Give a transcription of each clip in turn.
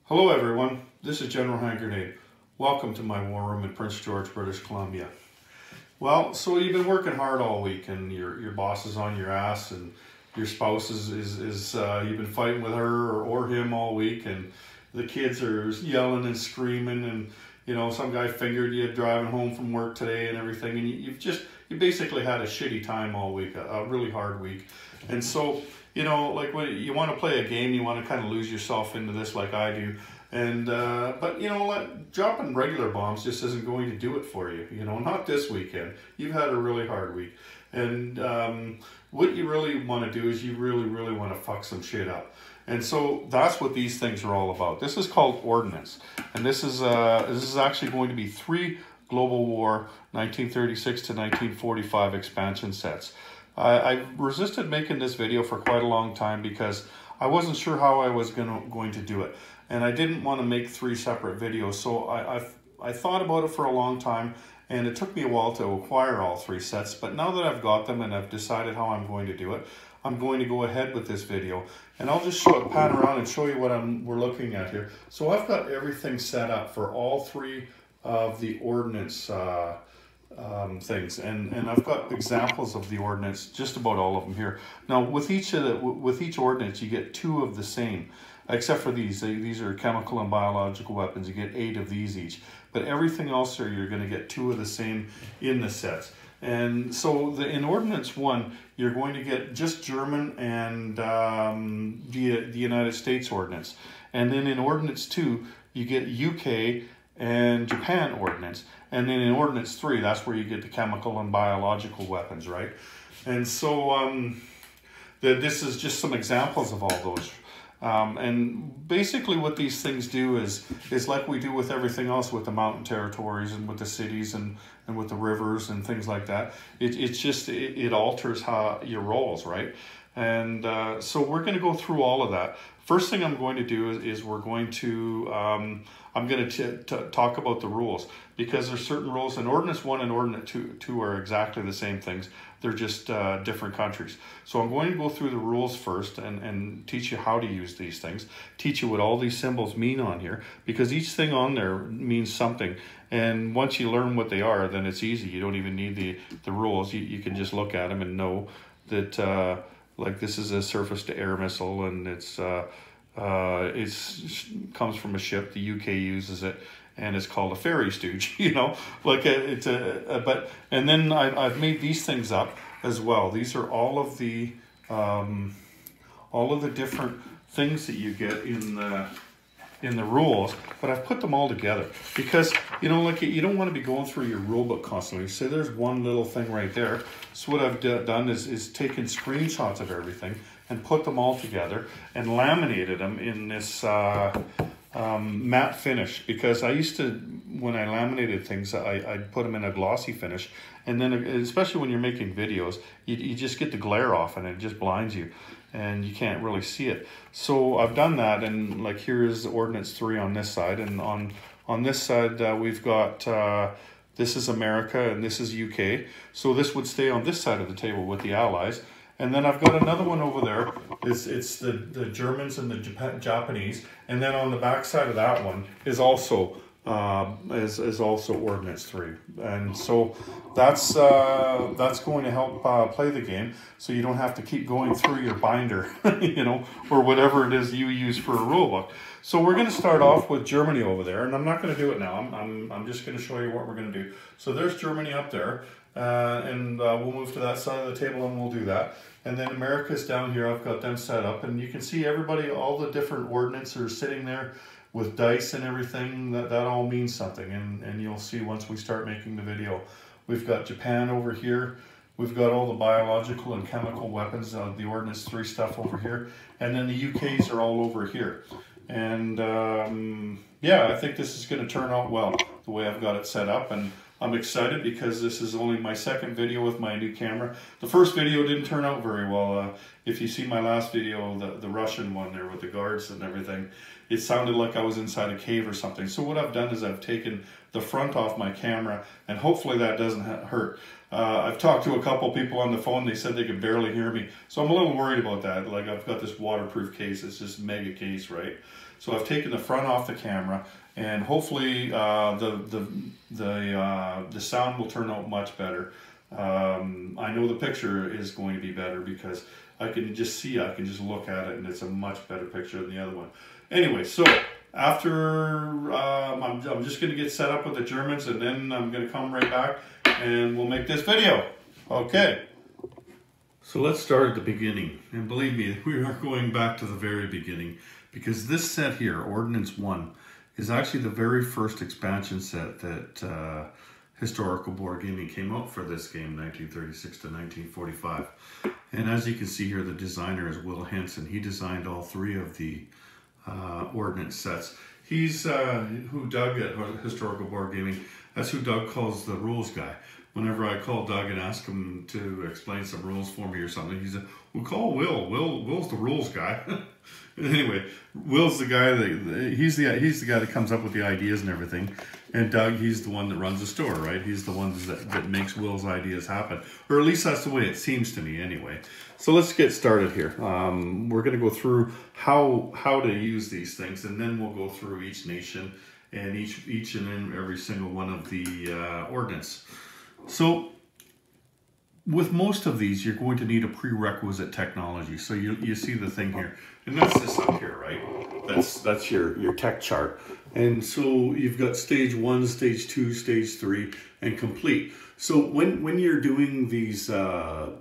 Hello everyone, this is General Hand Grenade. Welcome to my war room in Prince George, British Columbia. Well, so you've been working hard all week and your boss is on your ass and your spouse you've been fighting with her or him all week, and the kids are yelling and screaming, and you know, some guy fingered you driving home from work today and everything, and you basically had a shitty time all week, a really hard week. And so, you know, like when you want to play a game, you want to kind of lose yourself into this like I do. And, but you know, dropping regular bombs just isn't going to do it for you. You know, not this weekend. You've had a really hard week. And what you really want to do is you really want to fuck some shit up. And so that's what these things are all about. This is called Ordnance. And this is actually going to be 3 Global War 1936 to 1945 expansion sets. I resisted making this video for quite a long time because I wasn't sure how I was going to do it. And I didn't want to make 3 separate videos. So I thought about it for a long time, and it took me a while to acquire all 3 sets. But now that I've got them and I've decided how I'm going to do it, I'm going to go ahead with this video. And I'll just pan around and show you what we're looking at here. So I've got everything set up for all 3 of the Ordnance things, and I've got examples of the Ordnance, just about all of them here. Now with each Ordnance you get 2 of the same, except for these are chemical and biological weapons. You get 8 of these each, but everything else here you're going to get 2 of the same in the sets. And so in Ordnance 1 you're going to get just German and the United States Ordnance, and then in Ordnance 2 you get UK and Japan Ordnance. And then in Ordnance 3, that's where you get the chemical and biological weapons, right? And so this is just some examples of all those. And basically what these things do is like we do with everything else with the mountain territories and with the cities and with the rivers and things like that. It alters how your roles, right? And so we're going to go through all of that. First thing I'm going to do is we're going to, I'm going to talk about the rules, because there's certain rules, and Ordnance 1 and Ordnance 2 are exactly the same things. They're just different countries. So I'm going to go through the rules first and teach you how to use these things, teach you what all these symbols mean on here, because each thing on there means something. And once you learn what they are, then it's easy. You don't even need the rules. You can just look at them and know that like this is a surface-to-air missile, and it comes from a ship. The UK uses it, and it's called a ferry stooge. You know, like and then I've made these things up as well. These are all of the different things that you get in the rules, but I've put them all together because, you know, like you don't want to be going through your rule book constantly. So there's one little thing right there. So what I've done is taken screenshots of everything and put them all together and laminated them in this matte finish, because I used to, when I laminated things, I'd put them in a glossy finish, and then especially when you're making videos, you just get the glare off and it just blinds you and you can't really see it. So I've done that, and like here's Ordnance 3 on this side, and on this side we've got this is America and this is UK. So this would stay on this side of the table with the Allies. And then I've got another one over there. It's the Germans and the Japanese. And then on the back side of that one is also Ordnance 3. And so that's going to help play the game, so you don't have to keep going through your binder, you know, or whatever it is you use for a rule book. So we're going to start off with Germany over there, and I'm not going to do it now. I'm just going to show you what we're going to do. So there's Germany up there, and we'll move to that side of the table and we'll do that. And then America's down here. I've got them set up, and you can see everybody, all the different ordnance are sitting there with dice and everything. That all means something, and you'll see once we start making the video. We've got Japan over here. We've got all the biological and chemical weapons, the Ordnance 3 stuff over here, and then the UKs are all over here. And yeah, I think this is going to turn out well the way I've got it set up, and I'm excited because this is only my second video with my new camera. The first video didn't turn out very well. If you see my last video, the Russian one there with the guards and everything, it sounded like I was inside a cave or something. So what I've done is I've taken the front off my camera, and hopefully that doesn't hurt. I've talked to a couple people on the phone. They said they could barely hear me, so I'm a little worried about that. Like, I've got this waterproof case. It's just mega case, right? So I've taken the front off the camera, and hopefully the sound will turn out much better. I know the picture is going to be better because I can just see, I can just look at it, and it's a much better picture than the other one. Anyway, so after I'm just going to get set up with the Germans, and then I'm going to come right back and we'll make this video. Okay. So let's start at the beginning, and believe me, we are going back to the very beginning, because this set here, Ordnance 1, is actually the very first expansion set that Historical Board Gaming came out for this game, 1936 to 1945. And as you can see here, the designer is Will Henson. He designed all three of the Ordnance sets. He's who Doug at Historical Board Gaming, that's who Doug calls the rules guy. Whenever I call Doug and ask him to explain some rules for me or something, he said, "We'll call Will. Will's the rules guy." Anyway, Will's the guy that he's the guy that comes up with the ideas and everything, and Doug, he's the one that runs the store, right? He's the one that makes Will's ideas happen, or at least that's the way it seems to me, anyway. So let's get started here. We're going to go through how to use these things, and then we'll go through each nation and each and every single one of the ordnance. So with most of these, you're going to need a prerequisite technology. So you see the thing here, and that's this up here, right? That's your tech chart. And so you've got stage 1, stage 2, stage 3, and complete. So when you're doing these, buying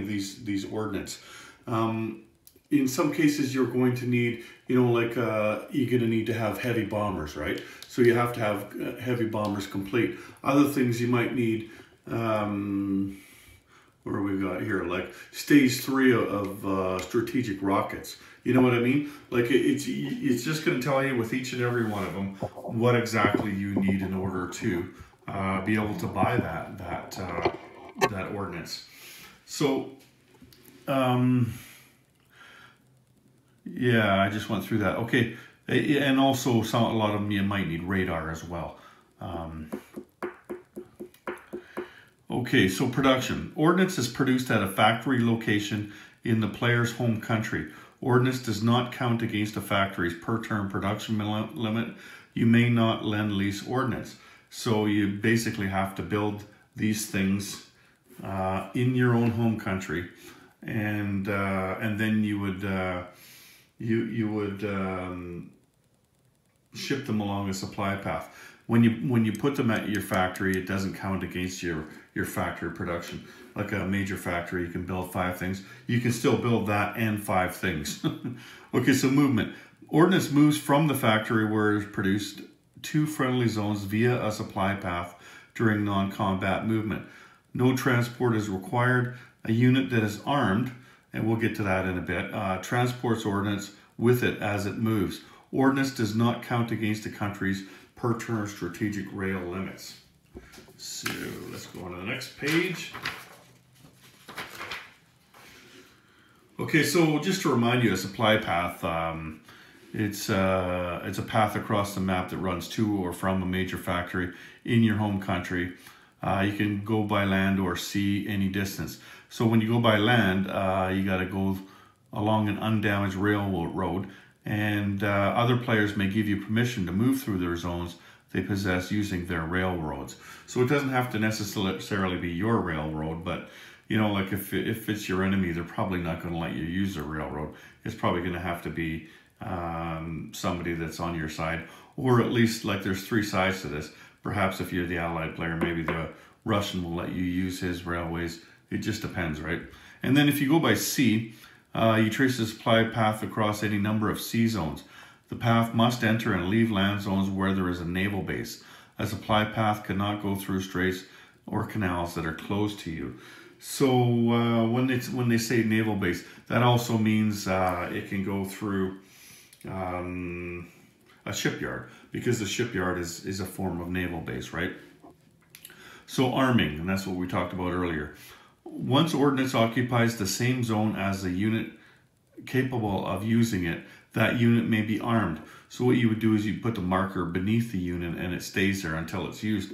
these ordnance, in some cases you're going to need, you're going to need to have heavy bombers, right? So you have to have heavy bombers complete. Other things you might need, what do we got here? Like stage 3 of strategic rockets. You know what I mean? Like it's just going to tell you with each and every one of them what exactly you need in order to be able to buy that ordnance. So yeah, I just went through that. Okay, and also a lot of them you might need radar as well. Okay, so production. Ordnance is produced at a factory location in the player's home country. Ordnance does not count against a factory's per term production limit. You may not lend lease ordnance. So you basically have to build these things in your own home country, and then you would ship them along a supply path. When you put them at your factory, it doesn't count against your factory production. Like a major factory, you can build 5 things. You can still build that and 5 things. Okay, so movement. Ordnance moves from the factory where it is produced to friendly zones via a supply path during non-combat movement. No transport is required. A unit that is armed, and we'll get to that in a bit, transports ordnance with it as it moves. Ordnance does not count against a country's per term strategic rail limits. So let's go on to the next page. Okay, so just to remind you, a supply path, it's a path across the map that runs to or from a major factory in your home country. You can go by land or sea any distance. So when you go by land, you got to go along an undamaged railroad, and other players may give you permission to move through their zones they possess using their railroads. So it doesn't have to necessarily be your railroad, but you know, like if it's your enemy, they're probably not going to let you use their railroad. It's probably going to have to be somebody that's on your side, or at least, like, there's 3 sides to this. Perhaps if you're the Allied player, maybe the Russian will let you use his railways. It just depends, right? And then if you go by sea, you trace the supply path across any number of sea zones. The path must enter and leave land zones where there is a naval base. A supply path cannot go through straits or canals that are closed to you. So when they say naval base, that also means it can go through a shipyard, because the shipyard is a form of naval base, right? So arming, and that's what we talked about earlier. Once ordnance occupies the same zone as the unit capable of using it, that unit may be armed. So what you would do is you put the marker beneath the unit and it stays there until it's used.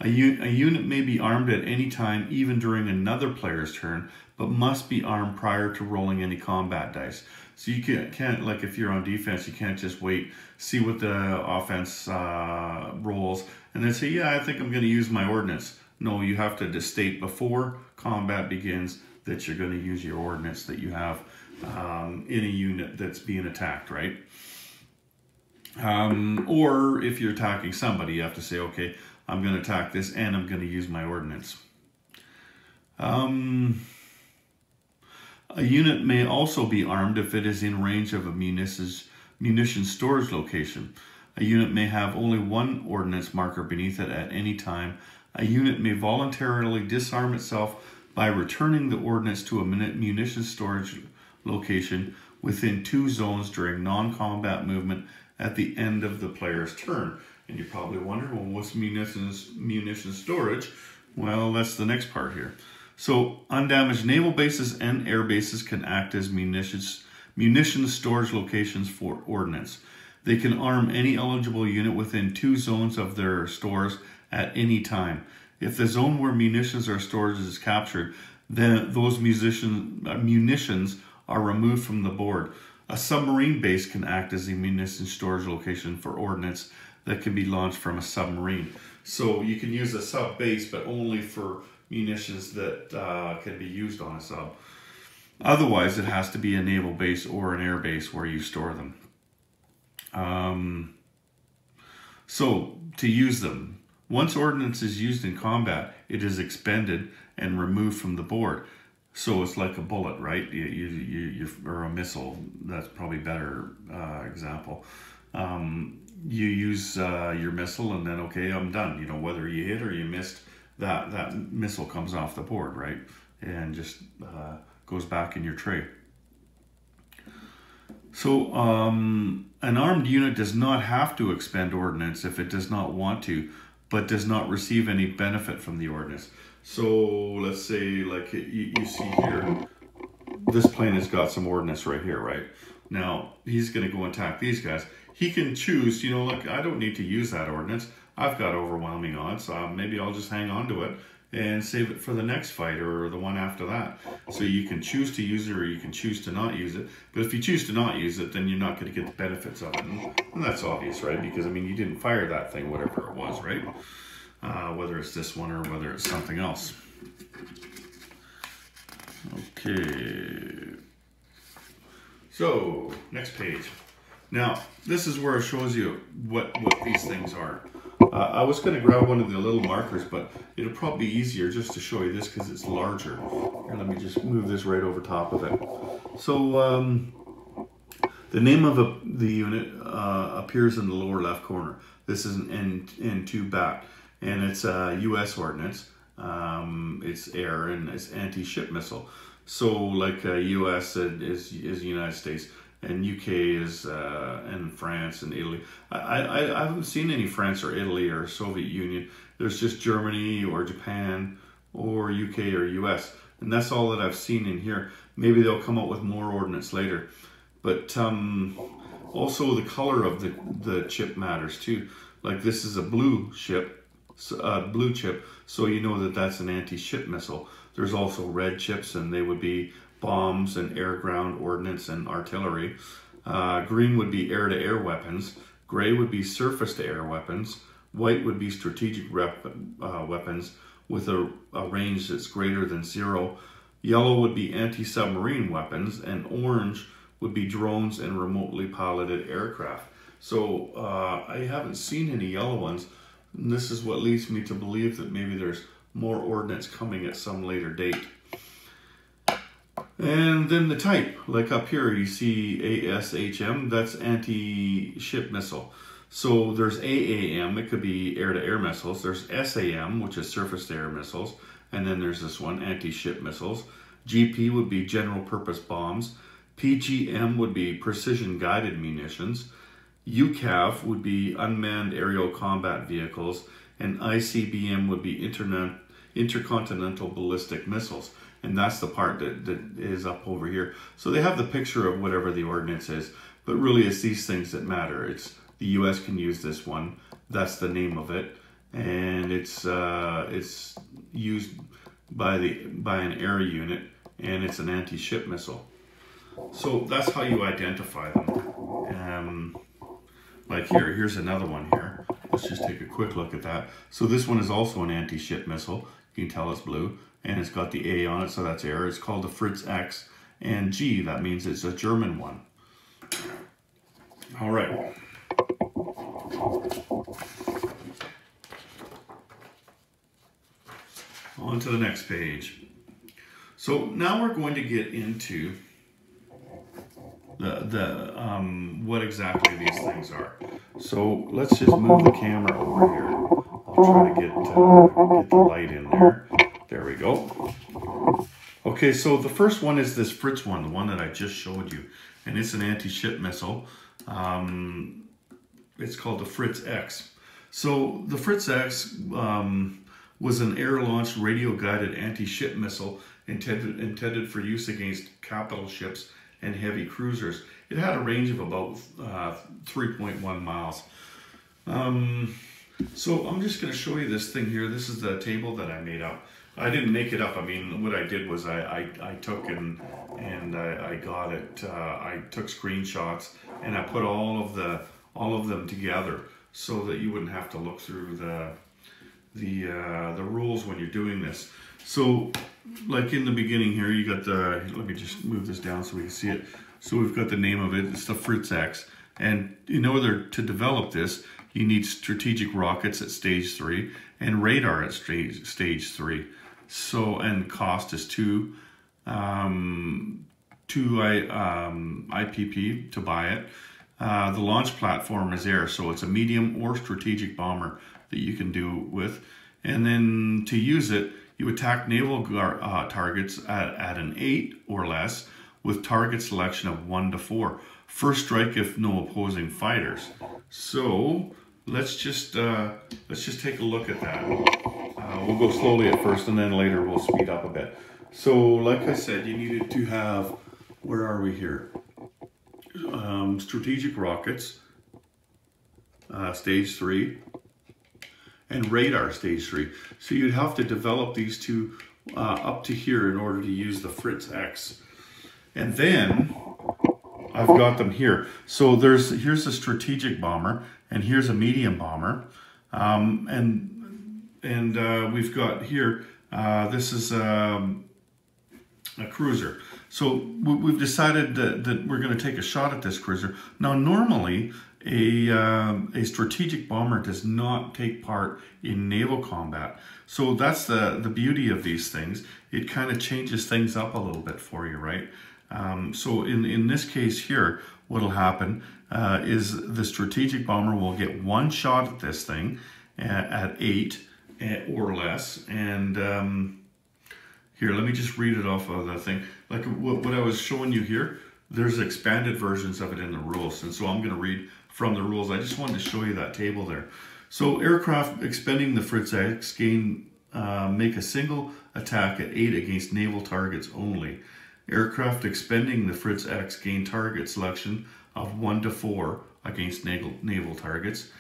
A unit may be armed at any time, even during another player's turn, but must be armed prior to rolling any combat dice. So you can't, like if you're on defense, you can't just wait, see what the offense rolls, and then say, yeah, I think I'm going to use my ordnance. No, you have to state before combat begins that you're going to use your ordnance that you have in a unit that's being attacked, right? Or if you're attacking somebody, you have to say, okay, I'm going to attack this and I'm going to use my ordnance. A unit may also be armed if it is in range of a munitions storage location. A unit may have only one ordnance marker beneath it at any time. A unit may voluntarily disarm itself by returning the ordnance to a munitions storage location within 2 zones during non-combat movement at the end of the player's turn. And you probably wonder, well, what's munitions storage? Well, that's the next part here. So undamaged naval bases and air bases can act as munitions storage locations for ordnance. They can arm any eligible unit within 2 zones of their stores at any time. If the zone where munitions are stored is captured, then those munitions are removed from the board. A submarine base can act as a munitions storage location for ordnance that can be launched from a submarine. So you can use a sub base, but only for munitions that can be used on a sub. Otherwise, it has to be a naval base or an air base where you store them. So to use them, once ordnance is used in combat, it is expended and removed from the board. So it's like a bullet, right? Or a missile. That's probably a better example. You use your missile and then, okay, I'm done. You know, whether you hit or you missed, that missile comes off the board, right? And just goes back in your tray. So an armed unit does not have to expend ordnance if it does not want to, but does not receive any benefit from the ordnance. So let's say, like you see here, this plane has got some ordnance right here, right? Now, he's going to go and attack these guys. He can choose, you know, like, I don't need to use that ordnance. I've got overwhelming odds, so maybe I'll just hang on to it and save it for the next fight or the one after that. So you can choose to use it or you can choose to not use it. But if you choose to not use it, then you're not going to get the benefits of it. And that's obvious, right? Because, I mean, you didn't fire that thing, whatever it was, right? Whether it's this one or whether it's something else. Okay. So, next page. Now, this is where it shows you what these things are. I was going to grab one of the little markers, but it'll probably be easier just to show you this because it's larger. Here, let me just move this right over top of it. So, the name of the unit appears in the lower left corner. This is an N2 BAT, and it's a U.S. ordnance. It's air and it's anti-ship missile. So, like U.S. is the United States. And UK is, and France and Italy. I haven't seen any France or Italy or Soviet Union. There's just Germany or Japan or UK or US. And that's all that I've seen in here. Maybe they'll come up with more ordnance later. But also the color of the chip matters too. Like this is a blue chip, so you know that that's an anti-ship missile. There's also red chips, and they would be bombs and air-ground ordnance and artillery. Green would be air-to-air weapons. Gray would be surface-to-air weapons. White would be strategic weapons with a range that's greater than 0. Yellow would be anti-submarine weapons, and orange would be drones and remotely piloted aircraft. So I haven't seen any yellow ones, and this is what leads me to believe that maybe there's more ordnance coming at some later date. And then the type, like up here, you see ASHM, that's anti-ship missile. So there's AAM, it could be air-to-air missiles. There's SAM, which is surface-to-air missiles. And then there's this one, anti-ship missiles. GP would be general-purpose bombs. PGM would be precision-guided munitions. UCAV would be unmanned aerial combat vehicles. And ICBM would be intercontinental ballistic missiles. And that's the part that is up over here. So they have the picture of whatever the ordnance is, but really it's these things that matter. It's the US can use this one. That's the name of it. And it's used by an air unit, and it's an anti-ship missile. So that's how you identify them. Like here's another one here. Let's just take a quick look at that. So this one is also an anti-ship missile. You can tell it's blue, and it's got the A on it, so that's air. It's called the Fritz X, and G, that means it's a German one. All right. On to the next page. So now we're going to get into what exactly these things are. So let's just move the camera over here. I'll try to get the light in there. There we go. Okay, so the first one is this Fritz one, the one that I just showed you, and it's an anti-ship missile. It's called the Fritz X. So the Fritz X was an air-launched radio-guided anti-ship missile intended for use against capital ships and heavy cruisers. It had a range of about 3.1 miles. So I'm just going to show you this thing here. This is the table that I made up. I didn't make it up. I mean, what I did was I took and I got it. I took screenshots and I put all of them together so that you wouldn't have to look through the rules when you're doing this. So, like in the beginning here, you got the. Let me just move this down so we can see it. So we've got the name of it. It's the Fritz X. And in order to develop this, you need strategic rockets at stage 3 and radar at stage 3. So, and cost is two IPP to buy it. The launch platform is air, so it's a medium or strategic bomber that you can do with. And then to use it, you attack naval targets at an 8 or less with target selection of 1 to 4. First strike if no opposing fighters. So let's just take a look at that. We'll go slowly at first, and then later we'll speed up a bit. So, like I said, you needed to have, where are we here? Strategic rockets, stage 3, and radar stage 3. So you'd have to develop these two up to here in order to use the Fritz X. And then I've got them here. So here's a strategic bomber, and here's a medium bomber, and we've got here. This is a cruiser. So we've decided that we're going to take a shot at this cruiser. Now, normally a strategic bomber does not take part in naval combat. So that's the beauty of these things. It kind of changes things up a little bit for you, right? So in this case here, what'll happen is the strategic bomber will get one shot at this thing at 8 or less. And here, let me just read it off of the thing. Like what I was showing you here, there's expanded versions of it in the rules. And so I'm going to read from the rules. I just wanted to show you that table there. So aircraft expending the Fritz X make a single attack at 8 against naval targets only. Aircraft expending the Fritz X gain target selection of 1 to 4 against naval targets.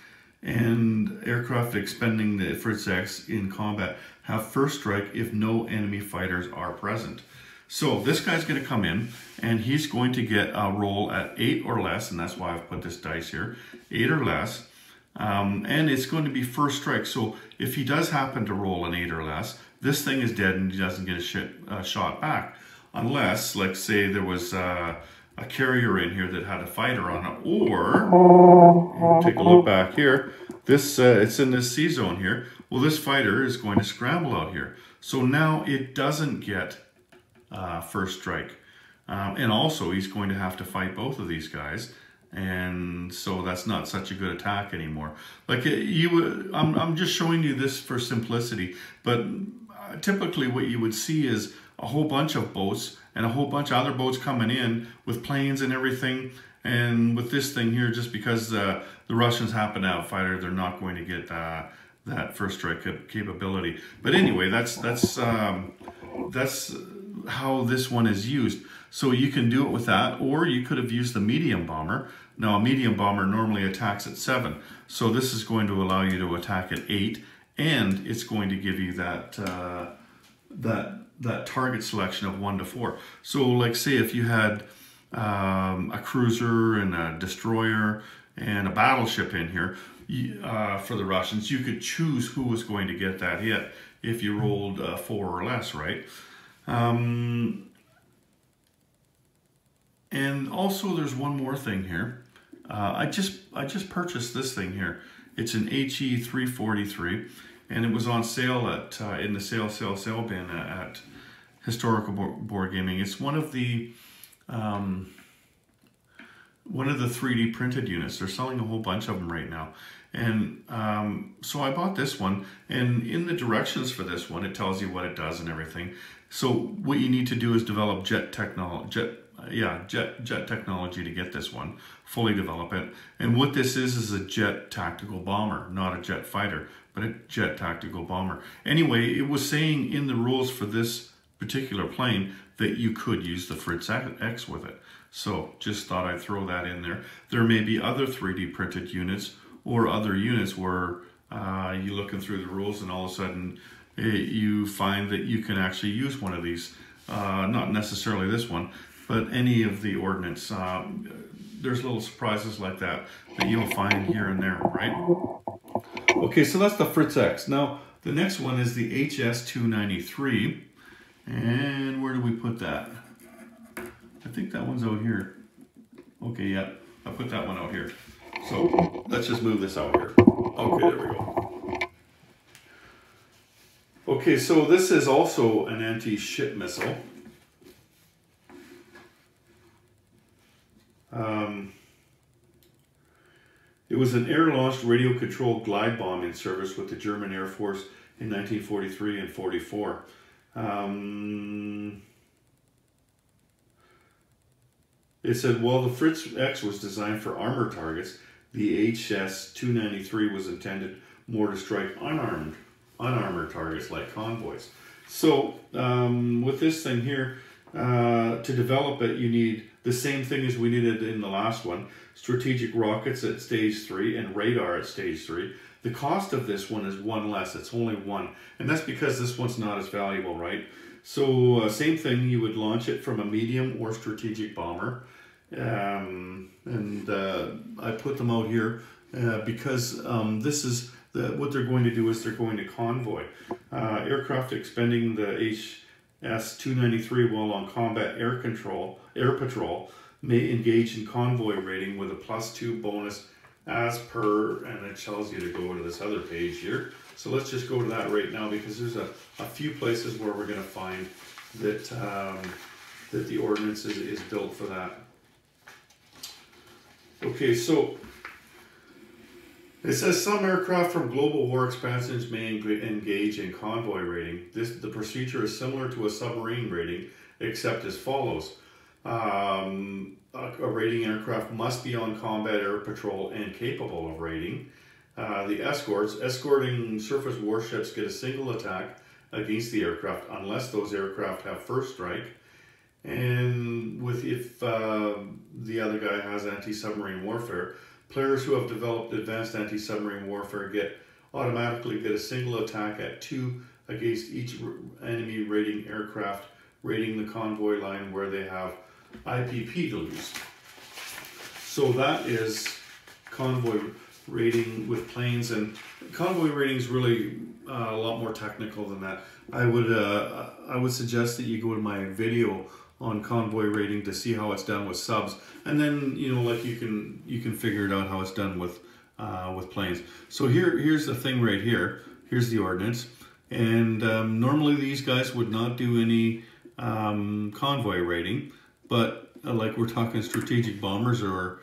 And aircraft expending the Fritz X in combat have first strike if no enemy fighters are present. So this guy's going to come in and he's going to get a roll at 8 or less, and that's why I've put this dice here, 8 or less, and it's going to be first strike. So if he does happen to roll an 8 or less, this thing is dead and he doesn't get a shot back. Unless, like say there was a carrier in here that had a fighter on it, or, take a look back here, this it's in this C zone here, well this fighter is going to scramble out here. So now it doesn't get first strike. And also he's going to have to fight both of these guys, and so that's not such a good attack anymore. Like I'm just showing you this for simplicity, but typically what you would see is a whole bunch of boats and a whole bunch of other boats coming in with planes and everything. And with this thing here, just because the Russians happen to have a fighter, they're not going to get that first strike capability. But anyway, that's how this one is used. So you can do it with that, or you could have used the medium bomber. Now a medium bomber normally attacks at 7, so this is going to allow you to attack at 8, and it's going to give you that that target selection of 1 to 4. So like say if you had a cruiser and a destroyer and a battleship in here for the Russians, you could choose who was going to get that hit if you rolled 4 or less, right? And also there's one more thing here. I just purchased this thing here. It's an HE343, and it was on sale at in the sale bin at Historical Board Gaming. It's one of the 3D printed units. They're selling a whole bunch of them right now. And so I bought this one, and in the directions for this one, it tells you what it does and everything. So what you need to do is develop jet technology to get this one, fully develop it. And what this is a jet tactical bomber, not a jet fighter, but a jet tactical bomber. Anyway, it was saying in the rules for this particular plane that you could use the Fritz X with it. So just thought I'd throw that in there. There may be other 3D printed units or other units where you're looking through the rules and all of a sudden you find that you can actually use one of these. Not necessarily this one, but any of the Ordnance. There's little surprises like that you'll find here and there, right? Okay, so that's the Fritz X. Now, the next one is the HS-293. And where do we put that? I think that one's out here. Okay, yeah, I put that one out here. So let's just move this out here. Okay, there we go. Okay, so this is also an anti-ship missile. It was an air-launched radio-controlled glide bomb in service with the German Air Force in 1943 and 44. It said, while the Fritz X was designed for armor targets, the HS-293 was intended more to strike unarmored targets like convoys. So with this thing here, to develop it, you need the same thing as we needed in the last one: strategic rockets at stage 3 and radar at stage 3. The cost of this one is 1 less. It's only 1, and that's because this one's not as valuable, right? So same thing, you would launch it from a medium or strategic bomber. I put them out here because this is what they're going to do is they're going to convoy. Aircraft expending the HS-293 while on combat air patrol may engage in convoy rating with a +2 bonus as per, and it tells you to go to this other page here. So let's just go to that right now, because there's a few places where we're going to find that that the Ordnance is built for that. Okay, so it says some aircraft from global war expansions may engage in convoy rating. The procedure is similar to a submarine rating, except as follows. A rating aircraft must be on combat air patrol and capable of rating. The escorting surface warships get a single attack against the aircraft unless those aircraft have first strike. And if the other guy has anti-submarine warfare, players who have developed advanced anti-submarine warfare automatically get a single attack at 2 against each enemy rating aircraft rating the convoy line where they have IPP to lose. So that is convoy rating with planes, and convoy rating is really a lot more technical than that. I would suggest that you go to my video on convoy rating to see how it's done with subs, and then like you can figure it out how it's done with planes. So here's the thing right here. Here's the Ordnance, and normally these guys would not do any convoy rating, but like we're talking strategic bombers or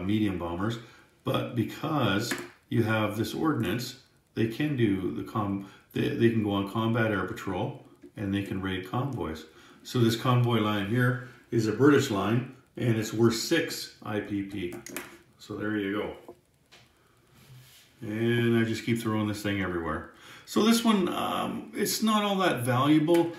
medium bombers. But because you have this Ordnance, they can do they can go on combat air patrol and they can raid convoys. So this convoy line here is a British line, and it's worth 6 IPP. So there you go. And I just keep throwing this thing everywhere. So this one, it's not all that valuable,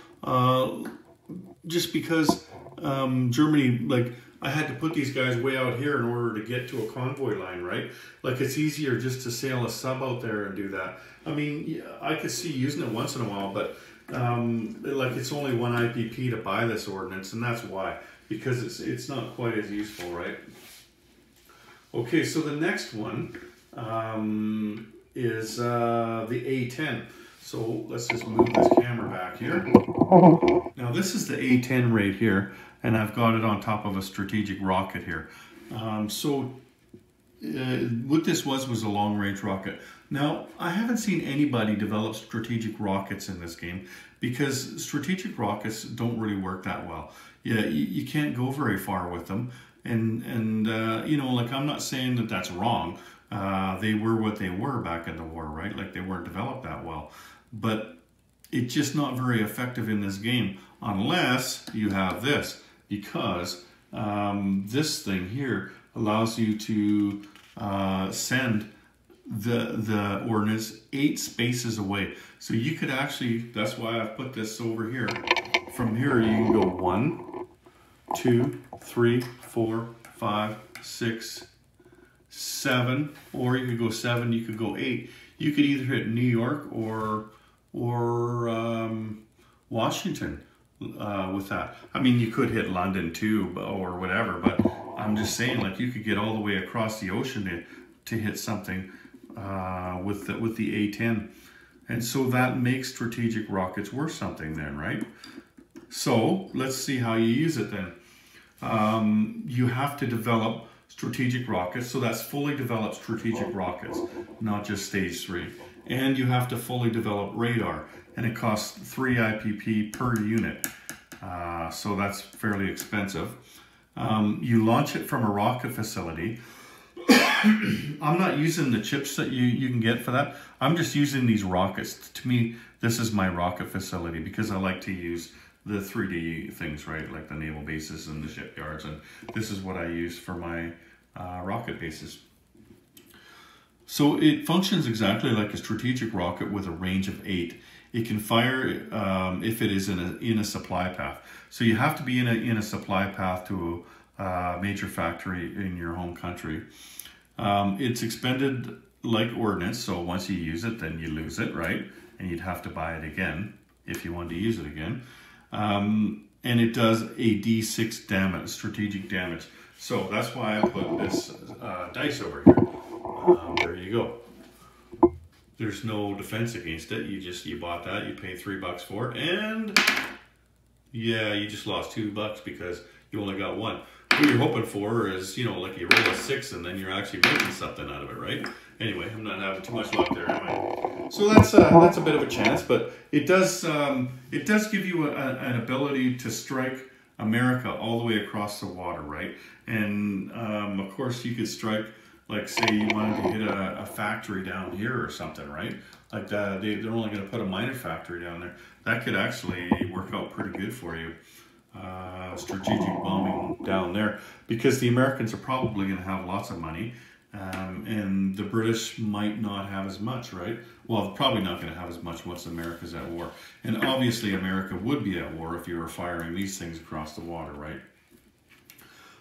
just because Germany, like, I had to put these guys way out here in order to get to a convoy line, right? Like, it's easier just to sail a sub out there and do that. I mean, I could see using it once in a while, but like, it's only 1 IPP to buy this ordnance, and that's why, because it's not quite as useful, right? Okay, so the next one is the A10. So let's just move this camera back here. Now this is the A10 right here, and I've got it on top of a strategic rocket here. What this was a long-range rocket. Now, I haven't seen anybody develop strategic rockets in this game because strategic rockets don't really work that well. Yeah, you can't go very far with them. And you know, like, I'm not saying that that's wrong. They were what they were back in the war, right? Like, they weren't developed that well. But it's just not very effective in this game unless you have this, because this thing here allows you to send the ordnance 8 spaces away. So you could actually, that's why I've put this over here. From here you can go 1, 2, 3, 4, 5, 6, 7, or you could go 7, you could go 8. You could either hit New York or Washington with that. I mean, you could hit London too, or whatever, but I'm just saying, like, you could get all the way across the ocean to hit something with the A10. And so that makes strategic rockets worth something then, right? So let's see how you use it then. You have to develop strategic rockets, so that's fully developed strategic rockets, not just stage 3. And you have to fully develop radar, and it costs 3 IPP per unit, so that's fairly expensive. You launch it from a rocket facility. I'm not using the chips that you can get for that. I'm just using these rockets. To me, this is my rocket facility because I like to use the 3D things, right? Like the naval bases and the shipyards, and this is what I use for my rocket bases. So it functions exactly like a strategic rocket with a range of 8. It can fire if it is in a supply path. So you have to be in a supply path to a major factory in your home country. It's expended like ordnance, so once you use it, then you lose it, right? And you'd have to buy it again if you wanted to use it again. And it does a D6 damage, strategic damage. So that's why I put this dice over here. There you go. There's no defense against it. You bought that, you paid $3 for it, and yeah, you just lost $2 because you only got 1. What you're hoping for is, you know, like you roll a 6 and then you're actually making something out of it, right? Anyway, I'm not having too much luck there, am I? So that's a bit of a chance, but it does give you an ability to strike America all the way across the water, right? And of course you could strike, like, say you wanted to hit a factory down here or something, right? Like they're only going to put a minor factory down there. That could actually work out pretty good for you. Strategic bombing down there, because the Americans are probably going to have lots of money, and the British might not have as much, right? Well, probably not going to have as much once America's at war. And obviously America would be at war if you were firing these things across the water, right?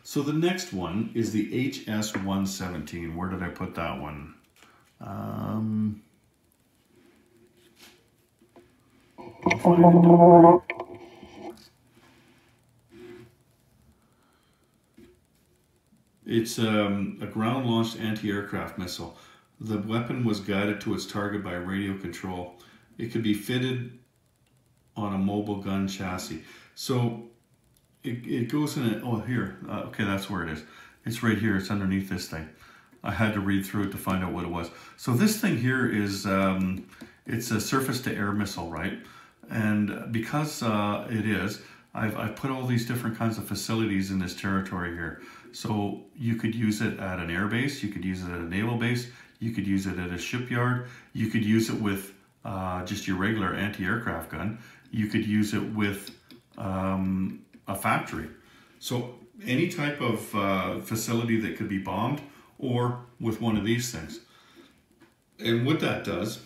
So the next one is the HS-117. Where did I put that one? I'll find it, don't worry. It's a ground-launched anti-aircraft missile. The weapon was guided to its target by radio control. It could be fitted on a mobile gun chassis. So it goes in oh, here. Okay, that's where it is. It's right here. It's underneath this thing. I had to read through it to find out what it was. So this thing here is, it's a surface-to-air missile, right? And because it is, I've put all these different kinds of facilities in this territory here. So you could use it at an air base, you could use it at a naval base, you could use it at a shipyard, you could use it with just your regular anti-aircraft gun, you could use it with a factory. So any type of facility that could be bombed, or with one of these things. And what that does,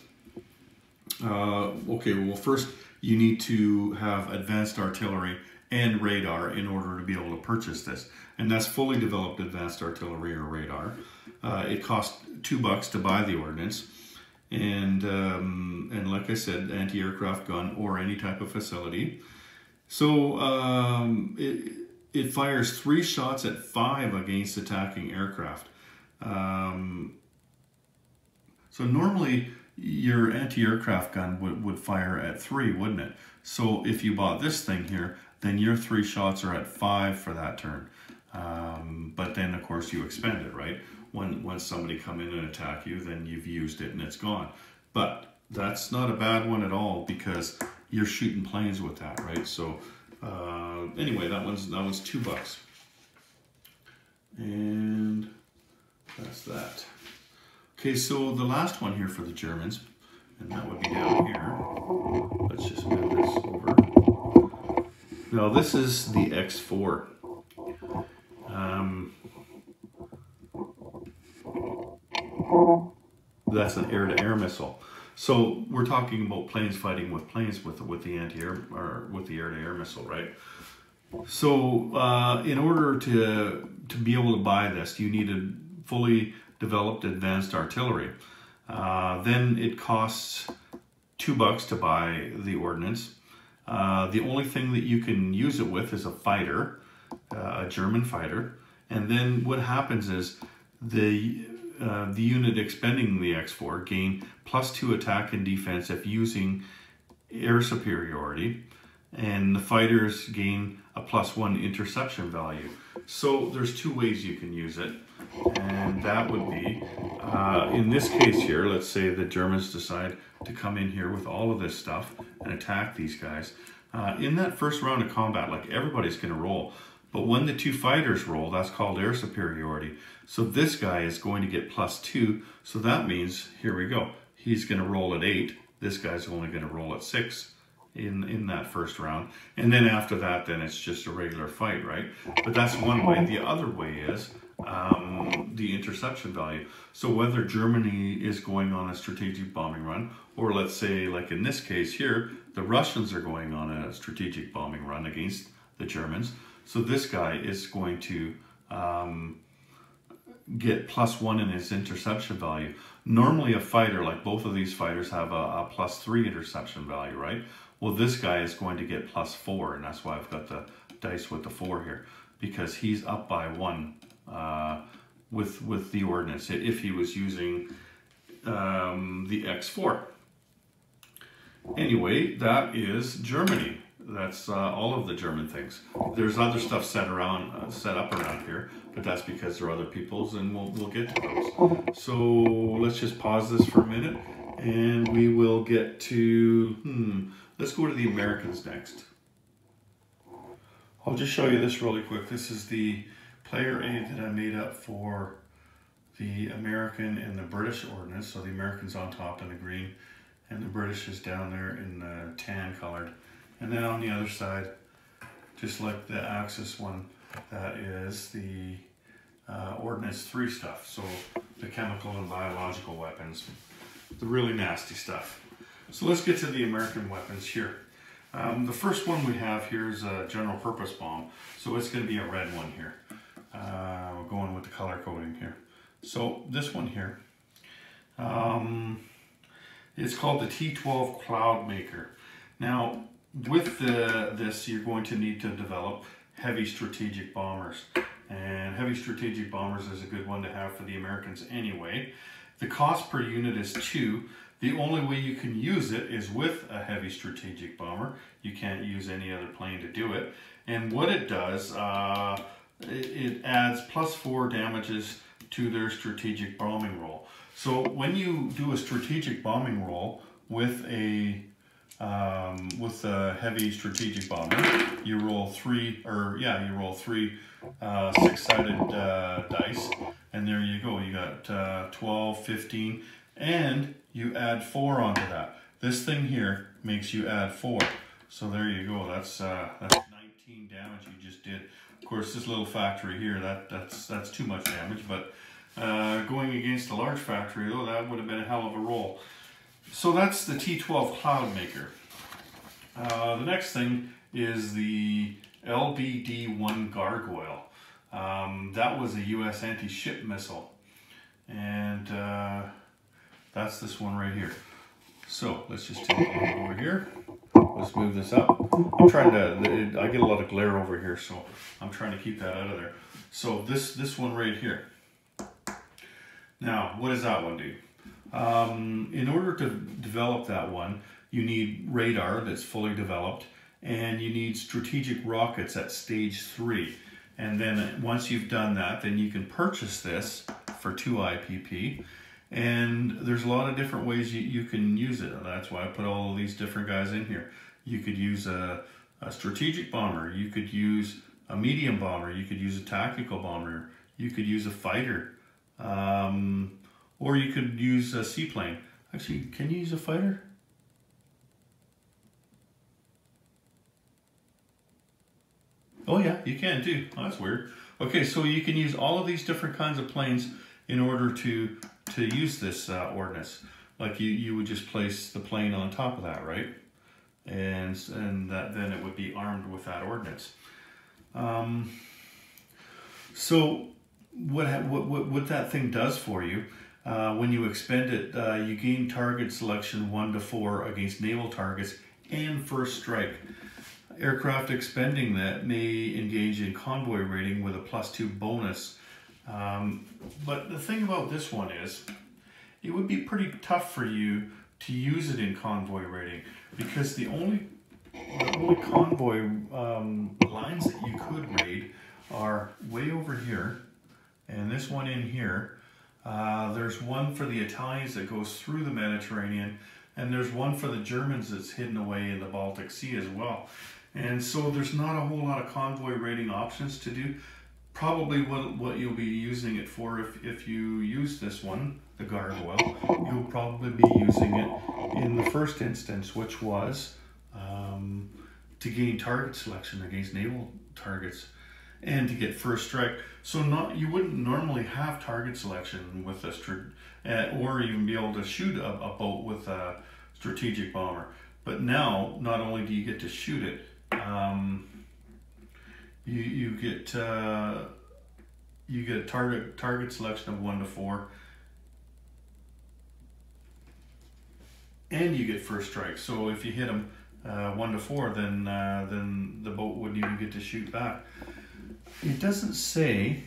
okay, well, first you need to have advanced artillery and radar in order to be able to purchase this. And that's fully developed advanced artillery or radar. It costs $2 to buy the Ordnance. And like I said, anti-aircraft gun or any type of facility. So it fires 3 shots at 5 against attacking aircraft. So normally your anti-aircraft gun would fire at 3, wouldn't it? So if you bought this thing here, then your 3 shots are at 5 for that turn. But then of course you expend it, right? When somebody come in and attack you, then you've used it and it's gone. But that's not a bad one at all because you're shooting planes with that, right? So anyway, that one's $2. And that's that. Okay, so the last one here for the Germans, and that would be down here. Let's just move this over. Now this is the X4. That's an air-to-air missile. So we're talking about planes fighting with planes with the anti-air or with the air-to-air missile, right? So in order to be able to buy this, you needed fully developed advanced artillery. Then it costs $2 to buy the Ordnance. The only thing that you can use it with is a fighter, a German fighter. And then what happens is the unit expending the X4 gain +2 attack and defense if using air superiority, and the fighters gain a +1 interception value. So there's 2 ways you can use it, and that would be, in this case here, let's say the Germans decide to come in here with all of this stuff and attack these guys. In that first round of combat, like everybody's going to roll, but when the 2 fighters roll, that's called air superiority. So this guy is going to get +2, so that means, here we go, he's going to roll at 8, this guy's only going to roll at 6. In that first round, and then after that, then it's just a regular fight, right? But that's one way. The other way is the interception value. So whether Germany is going on a strategic bombing run, or let's say, like in this case here, the Russians are going on a strategic bombing run against the Germans. So this guy is going to get +1 in his interception value. Normally a fighter, like both of these fighters, have a +3 interception value, right? Well, this guy is going to get +4, and that's why I've got the dice with the 4 here, because he's up by 1 with the Ordnance if he was using the X4. Anyway, that is Germany. That's all of the German things. There's other stuff set up around here, but that's because there are other people's, and we'll get to those. So let's just pause this for a minute, and we will get to let's go to the Americans next. I'll just show you this really quick. This is the player aid that I made up for the American and the British Ordnance. So the American's on top in the green, and the British is down there in the tan colored. And then on the other side, just like the Axis one, that is the Ordnance 3 stuff. So the chemical and biological weapons, the really nasty stuff. So let's get to the American weapons here. The first one we have here is a general purpose bomb. So it's going to be a red one here. We're going with the color coding here. So this one here, it's called the T-12 Cloudmaker. Now, with this, you're going to need to develop heavy strategic bombers. And heavy strategic bombers is a good one to have for the Americans anyway. The cost per unit is 2. The only way you can use it is with a heavy strategic bomber. You can't use any other plane to do it. And what it does, it adds +4 damages to their strategic bombing roll. So when you do a strategic bombing roll with a heavy strategic bomber, you roll 3 6-sided dice, and there you go. You got 12, 15, and you add 4 onto that. This thing here makes you add 4. So there you go. That's 19 damage you just did. Of course, this little factory here, that's too much damage, but Going against a large factory though, that would have been a hell of a roll. So that's the T12 Cloudmaker. The next thing is the LBD-1 Gargoyle. That was a US anti-ship missile. And that's this one right here. So let's just take it over here. Let's move this up. I'm trying to, I get a lot of glare over here, so I'm trying to keep that out of there. So this one right here. Now, what does that one do? In order to develop that one, you need radar that's fully developed, and you need strategic rockets at stage 3. And then once you've done that, then you can purchase this for 2 IPP. And there's a lot of different ways you can use it. And that's why I put all of these different guys in here. You could use a strategic bomber. You could use a medium bomber. You could use a tactical bomber. You could use a fighter. Or you could use a seaplane. Actually, can you use a fighter? Oh yeah, you can too. Oh, that's weird. Okay, so you can use all of these different kinds of planes in order to use this ordnance. Like you would just place the plane on top of that, right? And that then it would be armed with that ordnance. So what that thing does for you, when you expend it, you gain target selection 1 to 4 against naval targets and first strike. Aircraft expending that may engage in convoy raiding with a +2 bonus. But the thing about this one is, it would be pretty tough for you to use it in convoy raiding, because the only convoy lines that you could raid are way over here, and this one in here. There's one for the Italians that goes through the Mediterranean, and there's one for the Germans that's hidden away in the Baltic Sea as well. And so there's not a whole lot of convoy raiding options to do. Probably what you'll be using it for, if you use this one, the Gargoyle, you'll probably be using it in the first instance, which was to gain target selection against naval targets and to get first strike. So you wouldn't normally have target selection with this, or even be able to shoot a boat with a strategic bomber. But now, not only do you get to shoot it, you get target selection of 1 to 4, and you get first strike. So if you hit them 1 to 4, then the boat wouldn't even get to shoot back. It doesn't say.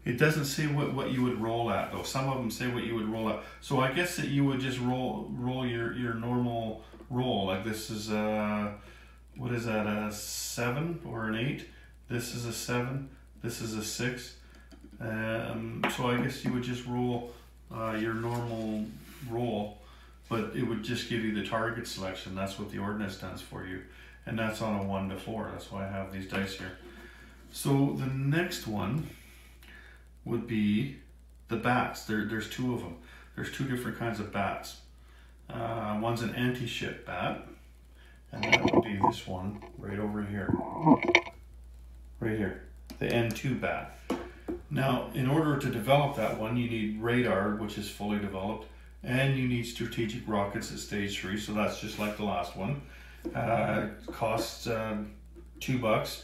It doesn't say what you would roll at though. Some of them say what you would roll at. So I guess that you would just roll your normal roll. Like this is what is that, a 7 or an 8? This is a 7. This is a 6. So I guess you would just roll your normal roll, but it would just give you the target selection. That's what the ordnance does for you, and that's on a 1 to 4. That's why I have these dice here. So the next one would be the bats. There's 2 of them. There's 2 different kinds of bats. One's an anti-ship bat, and that would be this one right over here. Right here, the N2 bat. Now, in order to develop that one, you need radar, which is fully developed, and you need strategic rockets at stage 3, so that's just like the last one. Costs $2,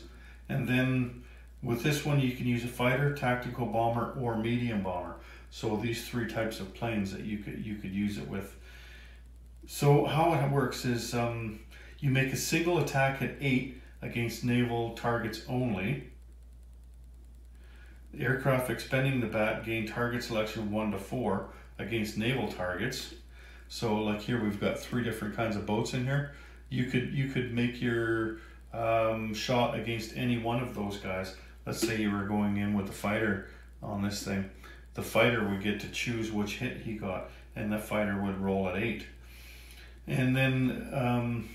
and then with this one you can use a fighter, tactical bomber, or medium bomber. So these 3 types of planes that you could use it with. So how it works is you make a single attack at 8 against naval targets only. The aircraft expending the bat gain target selection 1 to 4 against naval targets. So like here we've got 3 different kinds of boats in here. You could make your shot against any one of those guys. Let's say you were going in with the fighter on this thing. The fighter would get to choose which hit he got, and the fighter would roll at 8. And then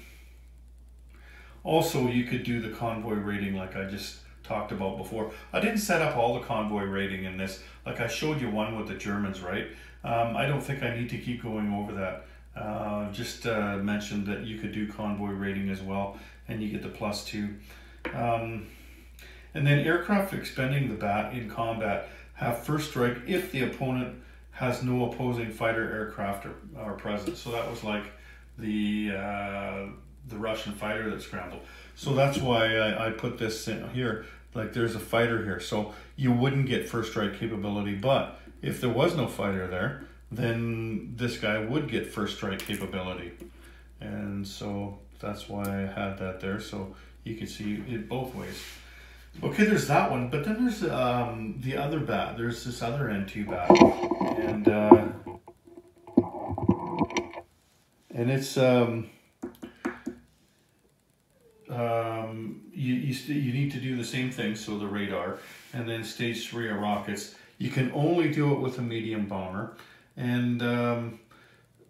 also you could do the convoy raiding like I just talked about before. I didn't set up all the convoy raiding in this. Like I showed you one with the Germans, right? I don't think I need to keep going over that. Just mentioned that you could do convoy raiding as well, and you get the +2. And then aircraft expending the bat in combat have first strike if the opponent has no opposing fighter aircraft are present. So that was like the Russian fighter that scrambled. So that's why I put this in here. Like there's a fighter here, so you wouldn't get first strike capability. But if there was no fighter there, then this guy would get first strike capability. And so that's why I had that there, so you can see it both ways. Okay, there's that one, but then there's the other bat. There's this other N2 bat, and it's you need to do the same thing. So the radar, and then stage 3 are rockets. You can only do it with a medium bomber, and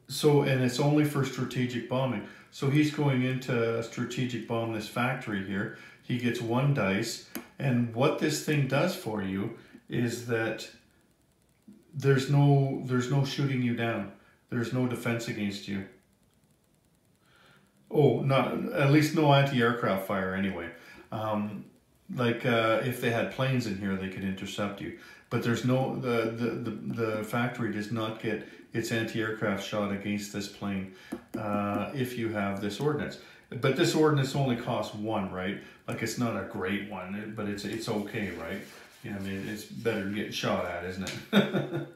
it's only for strategic bombing. So he's going into strategic bomb this factory here. He gets 1 dice, and what this thing does for you is that there's no shooting you down. There's no defense against you. Oh, not at least no anti-aircraft fire anyway. If they had planes in here, they could intercept you. But there's no the factory does not get its anti-aircraft shot against this plane if you have this ordnance. But this ordnance only costs 1, right? Like it's not a great one, but it's okay, right? Yeah, I mean it's better than getting shot at, isn't it?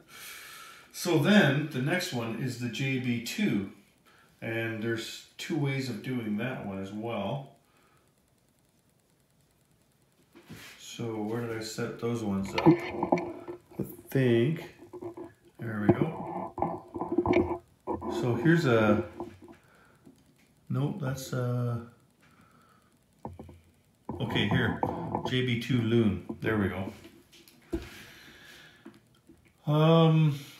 So then the next one is the JB2, and there's 2 ways of doing that one as well. So where did I set those ones up? I think there we go. So here's a nope, that's okay, here, JB2 Loon. There we go.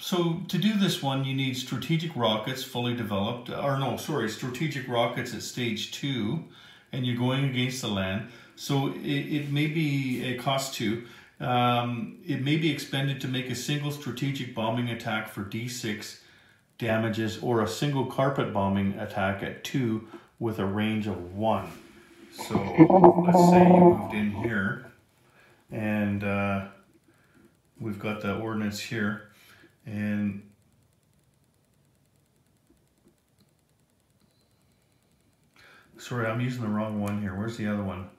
So to do this one, you need strategic rockets fully developed, or no, sorry, strategic rockets at stage 2, and you're going against the land. So it may be a cost 2. It may be expended to make a single strategic bombing attack for D6 damages, or a single carpet bombing attack at 2 with a range of 1. So let's say you moved in here, and we've got the ordnance here, and sorry, I'm using the wrong one here. Where's the other one?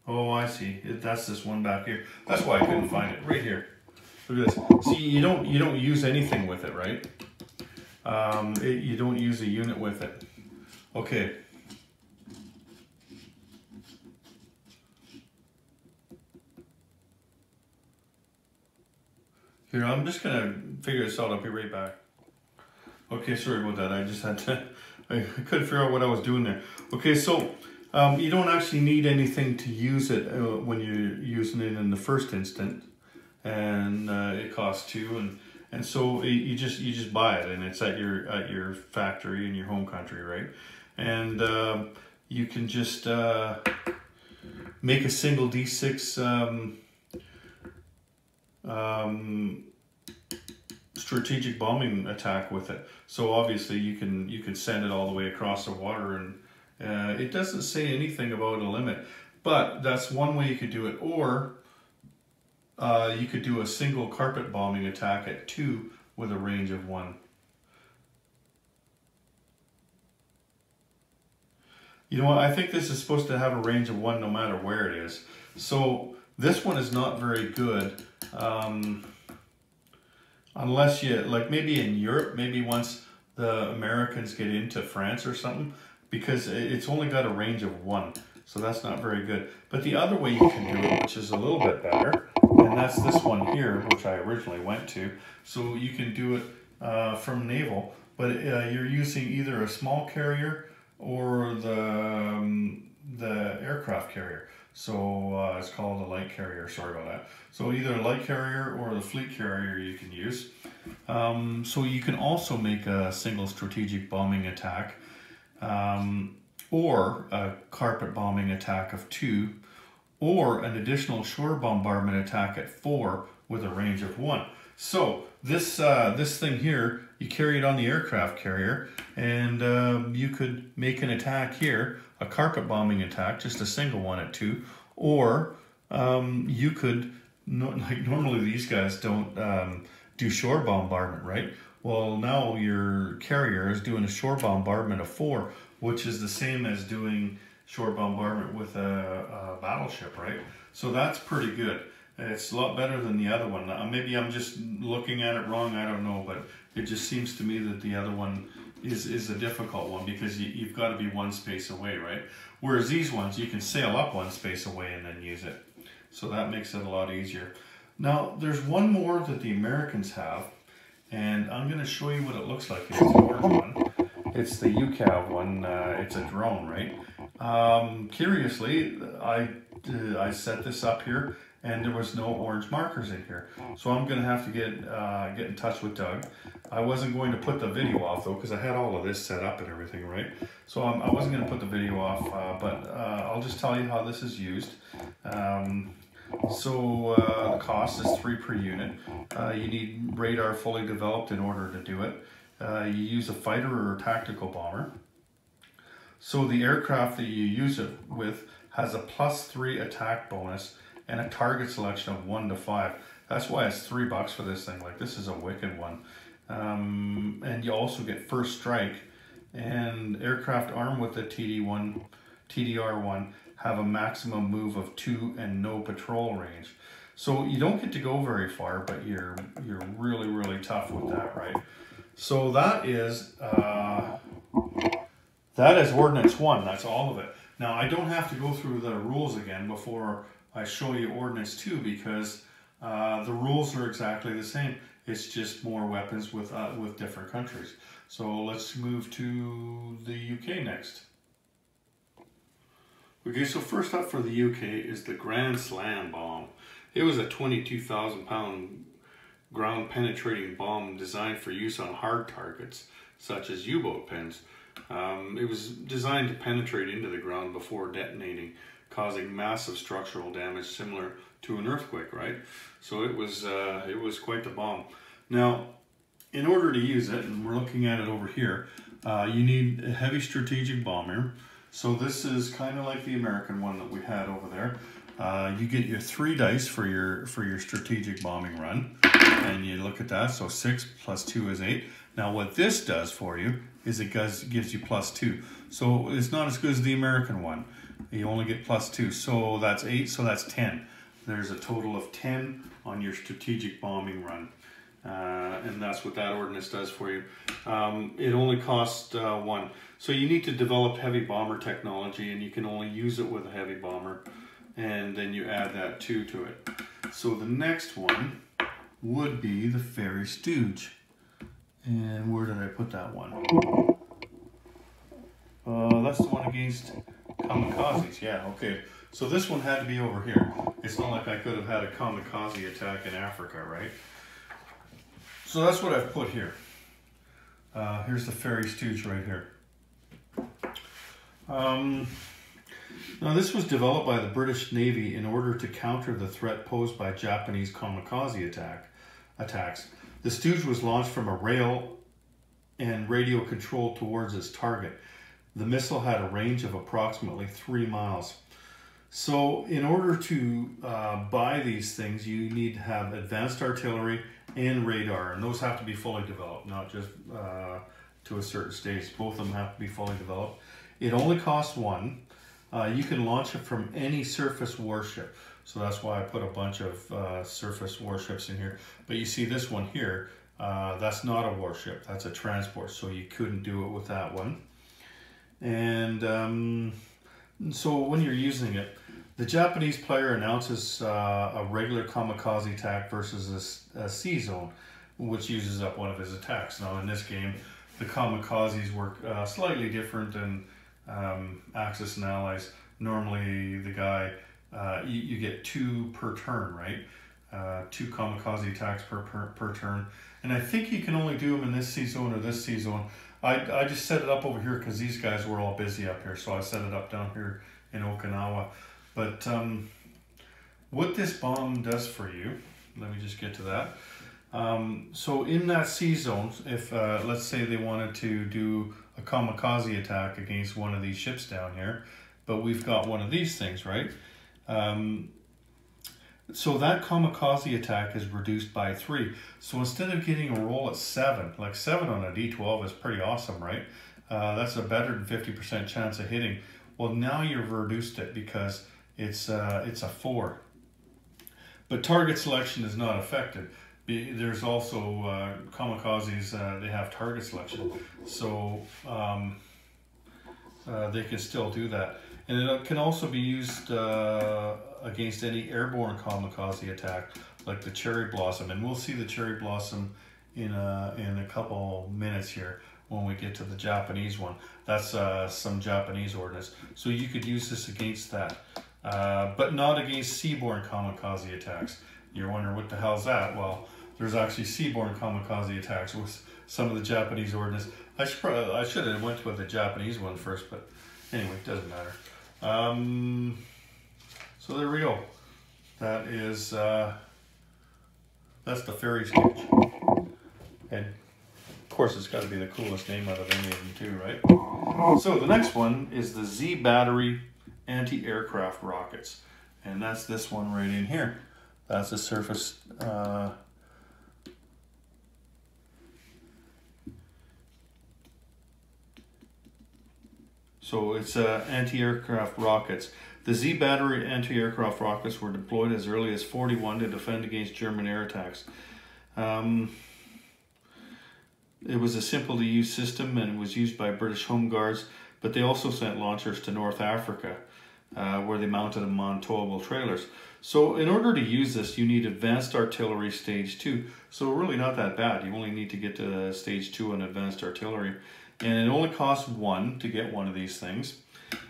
Oh, I see. That's this one back here. That's why I couldn't find it. Right here. Look at this. See, you don't use anything with it, right? You don't use a unit with it. Okay. Here, I'm just gonna figure this out. I'll be right back. Okay, sorry about that. I just had to. I couldn't figure out what I was doing there. Okay, so you don't actually need anything to use it when you're using it in the first instant, and it costs 2, and so you just buy it, and it's at your factory in your home country, right? And you can just make a single D6 strategic bombing attack with it. So obviously you can send it all the way across the water, and it doesn't say anything about a limit, but that's one way you could do it. Or you could do a single carpet bombing attack at 2 with a range of 1. You know what, I think this is supposed to have a range of 1 no matter where it is. So this one is not very good. Unless you, like maybe in Europe, maybe once the Americans get into France or something, because it's only got a range of 1. So that's not very good. But the other way you can do it, which is a little bit better, and that's this one here, which I originally went to. So you can do it from naval, but you're using either a small carrier or the aircraft carrier. So it's called a light carrier, sorry about that. So either a light carrier or the fleet carrier you can use. So you can also make a single strategic bombing attack, or a carpet bombing attack of 2, or an additional shore bombardment attack at 4 with a range of 1. So this thing here you carry it on the aircraft carrier, and you could make an attack here, a carpet bombing attack, just a single one at 2, or you could, like normally these guys don't do shore bombardment, right? Well, now your carrier is doing a shore bombardment of 4, which is the same as doing shore bombardment with a battleship, right? So that's pretty good. It's a lot better than the other one. Maybe I'm just looking at it wrong, I don't know, but it just seems to me that the other one is a difficult one because you've got to be one space away, right? Whereas these ones, you can sail up one space away and then use it. So that makes it a lot easier. Now, there's one more that the Americans have, and I'm going to show you what it looks like. It's the orange one. It's the UCAV one. It's a drone, right? Curiously, I set this up here, and there was no orange markers in here. So I'm going to have to get in touch with Doug. I wasn't going to put the video off though, because I had all of this set up and everything, right? So I wasn't going to put the video off, but I'll just tell you how this is used. The cost is 3 per unit. You need radar fully developed in order to do it. You use a fighter or a tactical bomber. So the aircraft that you use it with has a +3 attack bonus and a target selection of 1 to 5. That's why it's $3 for this thing. Like, this is a wicked one. And you also get first strike, and aircraft armed with the TDR1 have a maximum move of 2 and no patrol range. So you don't get to go very far, but you're really, really tough with that, right? So that is Ordnance 1. That's all of it. Now, I don't have to go through the rules again before I show you Ordnance 2, because the rules are exactly the same. It's just more weapons with different countries. So let's move to the UK next. Okay, so first up for the UK is the Grand Slam bomb. It was a 22,000 pound ground penetrating bomb designed for use on hard targets, such as U-boat pins. It was designed to penetrate into the ground before detonating, causing massive structural damage similar to an earthquake, right? So it was quite the bomb. Now, in order to use it, and we're looking at it over here, you need a heavy strategic bomber. So this is kind of like the American one that we had over there. You get your 3 dice for your strategic bombing run, and you look at that. So 6 plus 2 is 8. Now what this does for you is it gives you +2. So it's not as good as the American one. You only get +2. So that's 8. So that's 10. There's a total of 10 on your strategic bombing run. And that's what that ordnance does for you. It only costs 1. So you need to develop heavy bomber technology, and you can only use it with a heavy bomber, and then you add that 2 to it. So the next one would be the Fairy Stooge. And where did I put that one? That's the one against kamikazes. Yeah, okay. So this one had to be over here. It's not like I could have had a kamikaze attack in Africa, right? So that's what I've put here. Here's the Fairy Stooge right here. Now this was developed by the British Navy in order to counter the threat posed by Japanese kamikaze attacks. The Stooge was launched from a rail and radio control towards its target. The missile had a range of approximately 3 miles. So in order to buy these things, you need to have advanced artillery and radar, and those have to be fully developed, not just to a certain stage. Both of them have to be fully developed. It only costs 1. You can launch it from any surface warship. So that's why I put a bunch of surface warships in here. But you see this one here, that's not a warship, that's a transport. So you couldn't do it with that one. And so when you're using it, the Japanese player announces a regular kamikaze attack versus a sea zone, which uses up one of his attacks. Now in this game, the kamikazes work slightly different than Axis and Allies. Normally the guy, you get 2 per turn, right? 2 kamikaze attacks per turn. And I think you can only do them in this sea zone or this sea zone. I just set it up over here because these guys were all busy up here, so I set it up down here in Okinawa. But what this bomb does for you, let me just get to that. So in that C zone, if let's say they wanted to do a kamikaze attack against one of these ships down here, but we've got one of these things, right? So that kamikaze attack is reduced by 3. So instead of getting a roll at 7, like 7 on a D12 is pretty awesome, right? That's a better than 50% chance of hitting. Well, now you've reduced it because it's a 4. But target selection is not affected. There's also kamikazes, they have target selection. So they can still do that. And it can also be used against any airborne kamikaze attack, like the cherry blossom. And we'll see the cherry blossom in a couple minutes here when we get to the Japanese one. That's some Japanese ordnance. So you could use this against that, but not against seaborne kamikaze attacks. You're wondering what the hell's that? Well, there's actually seaborne kamikaze attacks with some of the Japanese ordnance. I should have went with the Japanese one first, but anyway, it doesn't matter. So there we go. That is that's the ferry stage, and of course it's got to be the coolest name out of any of them too, right? So the next one is the Z battery anti-aircraft rockets, and that's this one right in here. That's a surface. So it's anti-aircraft rockets. The Z battery anti-aircraft rockets were deployed as early as 41 to defend against German air attacks. It was a simple to use system and was used by British Home Guards, but they also sent launchers to North Africa where they mounted them on towable trailers. So in order to use this, you need advanced artillery stage 2. So really not that bad. You only need to get to stage 2 on advanced artillery. And it only costs 1 to get one of these things.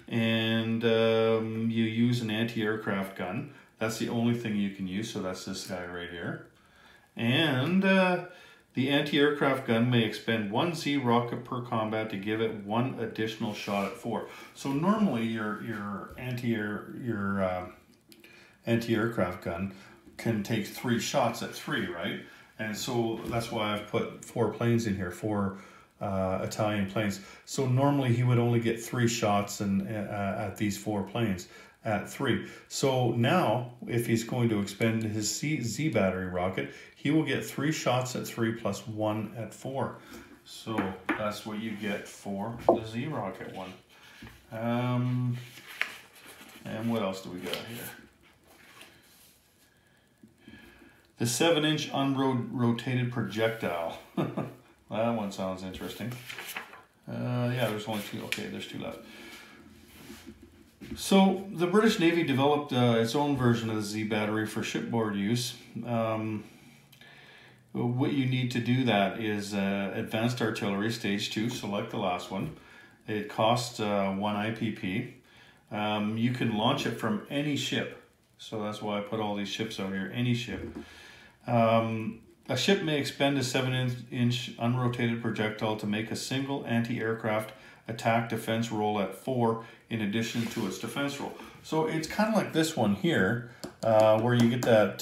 And you use an anti-aircraft gun. That's the only thing you can use. So that's this guy right here. And the anti-aircraft gun may expend 1 Z rocket per combat to give it 1 additional shot at 4. So normally your anti-aircraft gun can take 3 shots at 3, right? And so that's why I've put 4 planes in here, 4 Italian planes. So normally he would only get 3 shots at these 4 planes at 3. So now if he's going to expend his Z battery rocket, he will get 3 shots at 3 plus 1 at 4. So that's what you get for the Z rocket one. And what else do we got here? The 7-inch unrotated projectile. That one sounds interesting. Yeah, there's only 2. Okay, there's 2 left. So the British Navy developed its own version of the Z battery for shipboard use. What you need to do that is advanced artillery stage 2, select the last one. It costs 1 IPP. You can launch it from any ship. So that's why I put all these ships out here, any ship. A ship may expend a 7-inch unrotated projectile to make a single anti-aircraft attack defense roll at 4 in addition to its defense roll. So it's kind of like this one here, where you get that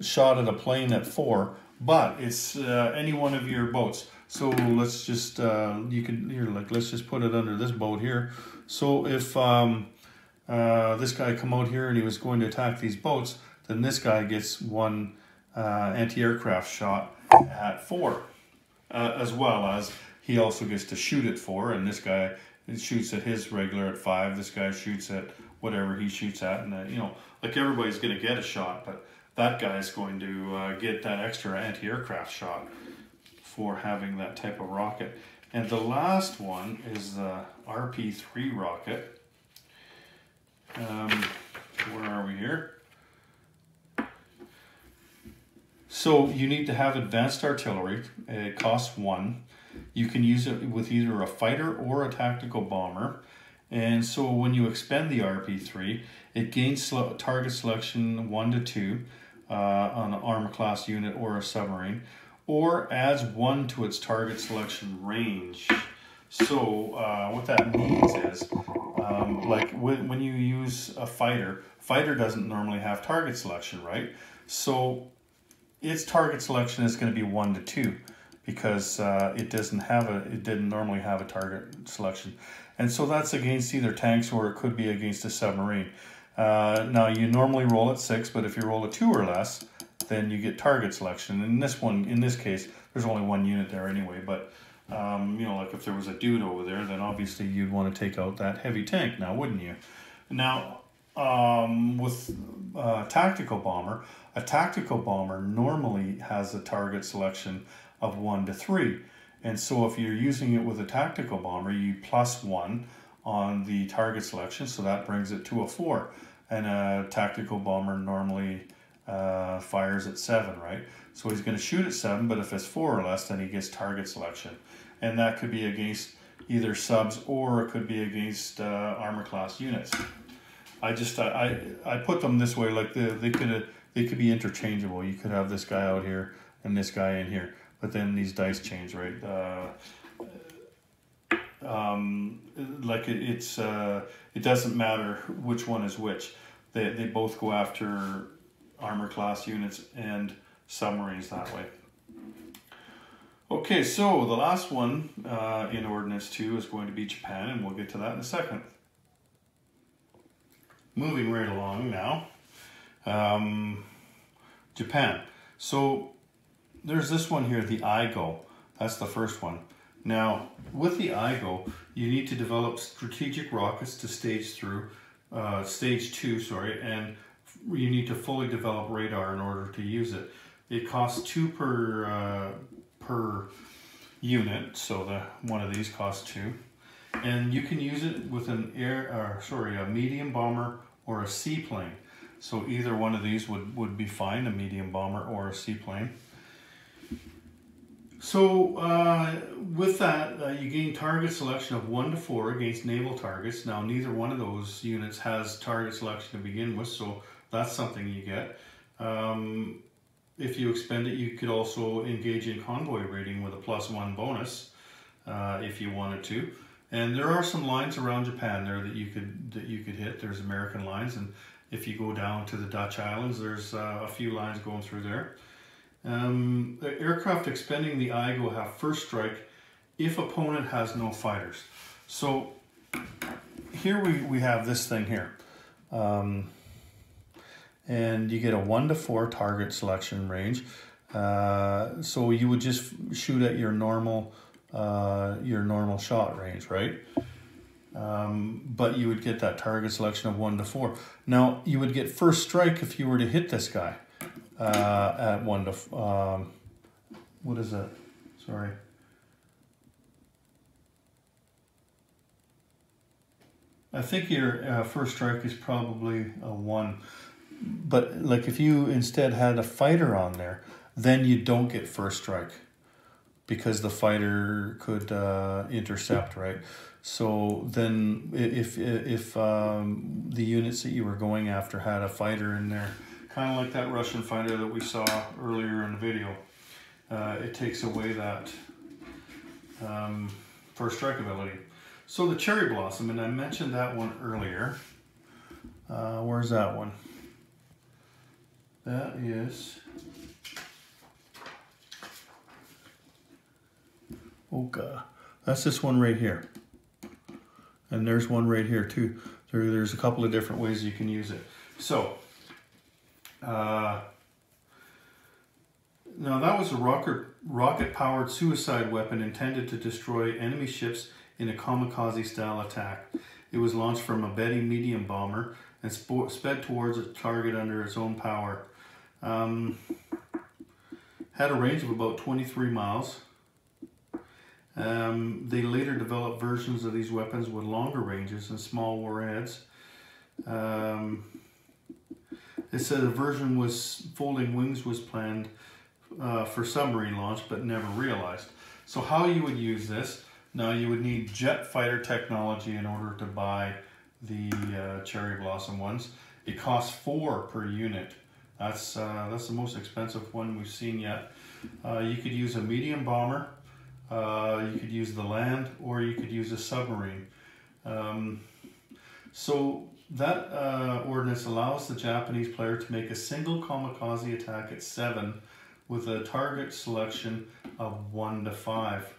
shot at a plane at 4, but it's any one of your boats. So let's just let's just put it under this boat here. So if this guy come out here and he was going to attack these boats, then this guy gets 1 anti-aircraft shot at 4, as well as he also gets to shoot at 4, and this guy shoots at his regular at 5. This guy shoots at whatever he shoots at, and you know, like everybody's going to get a shot, but that guy's going to get that extra anti-aircraft shot for having that type of rocket. And the last one is the RP3 rocket. Where are we here? So you need to have advanced artillery. It costs 1. You can use it with either a fighter or a tactical bomber. And so when you expend the RP3, it gains target selection 1 to 2 on an armor class unit or a submarine, or adds 1 to its target selection range. So what that means is, like when you use a fighter doesn't normally have target selection, right? So its target selection is going to be 1 to 2 because it didn't normally have a target selection. And so that's against either tanks or it could be against a submarine. Now you normally roll at 6, but if you roll a 2 or less, then you get target selection. In this case, there's only 1 unit there anyway, but you know, like if there was a dude over there, then obviously you'd want to take out that heavy tank now, wouldn't you? Now, with a tactical bomber normally has a target selection of 1 to 3. And so if you're using it with a tactical bomber, you plus 1 on the target selection, so that brings it to a 4. And a tactical bomber normally fires at 7, right? So he's going to shoot at 7, but if it's 4 or less, then he gets target selection. And that could be against either subs or it could be against armor class units. I put them this way, like they could be interchangeable. You could have this guy out here and this guy in here, but then these dice change, right? Like it doesn't matter which one is which. They both go after armor class units and submarines that way. Okay, so the last one in Ordnance 2 is going to be Japan, and we'll get to that in a second. Moving right along now, Japan. So there's this one here, the IGO. That's the first one. Now, with the IGO, you need to develop strategic rockets to stage 2, and you need to fully develop radar in order to use it. It costs 2 per unit, so one of these costs 2. And you can use it with a medium bomber or a seaplane. So either one of these would be fine, a medium bomber or a seaplane. So with that, you gain target selection of 1 to 4 against naval targets. Now neither one of those units has target selection to begin with, so that's something you get. If you expend it, you could also engage in convoy raiding with a +1 bonus if you wanted to. And there are some lines around Japan there that you could hit. There's American lines, and if you go down to the Dutch islands, there's a few lines going through there. The aircraft expending the IGO have first strike if opponent has no fighters. So here we have this thing here. And you get a 1 to 4 target selection range. So you would just shoot at your normal shot range, right? But you would get that target selection of 1 to 4. Now you would get first strike if you were to hit this guy at 1 to what is that? Sorry. I think your first strike is probably a 1. But like if you instead had a fighter on there, then you don't get first strike because the fighter could intercept, right? So then if the units that you were going after had a fighter in there, kind of like that Russian fighter that we saw earlier in the video, it takes away that first strike ability. So the cherry blossom, and I mentioned that one earlier. Where's that one? That is, okay, that's this one right here. And there's one right here too. There's a couple of different ways you can use it. So, now that was a rocket-powered suicide weapon intended to destroy enemy ships in a kamikaze-style attack. It was launched from a Betty medium bomber and sped towards its target under its own power. Had a range of about 23 miles. They later developed versions of these weapons with longer ranges and small warheads. It said a version was folding wings was planned for submarine launch but never realized. So how you would use this? Now you would need jet fighter technology in order to buy the cherry blossom ones. It costs 4 per unit. That's the most expensive one we've seen yet. You could use a medium bomber, you could use the land, or you could use a submarine. So that ordnance allows the Japanese player to make a single kamikaze attack at 7 with a target selection of 1 to 5.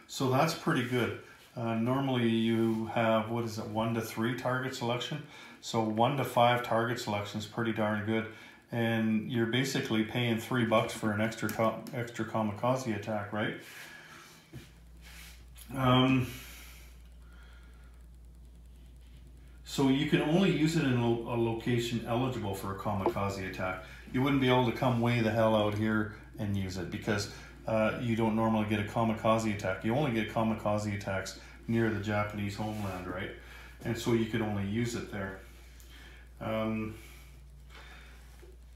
So that's pretty good. Normally you have, 1 to 3 target selection. So 1 to 5 target selection is pretty darn good. And you're basically paying $3 for an extra kamikaze attack, right? So you can only use it in a location eligible for a kamikaze attack. You wouldn't be able to come way the hell out here and use it because you don't normally get a kamikaze attack. You only get kamikaze attacks near the Japanese homeland, right? And so you could only use it there.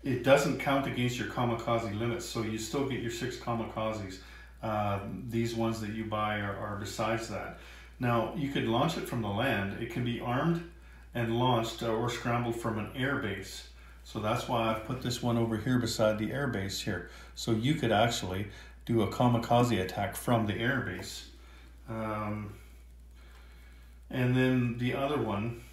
It doesn't count against your kamikaze limits, so you still get your 6 kamikazes. These ones that you buy are besides that. Now, you could launch it from the land. It can be armed and launched or scrambled from an air base. So that's why I've put this one over here beside the air base here. So you could actually do a kamikaze attack from the air base. And then the other one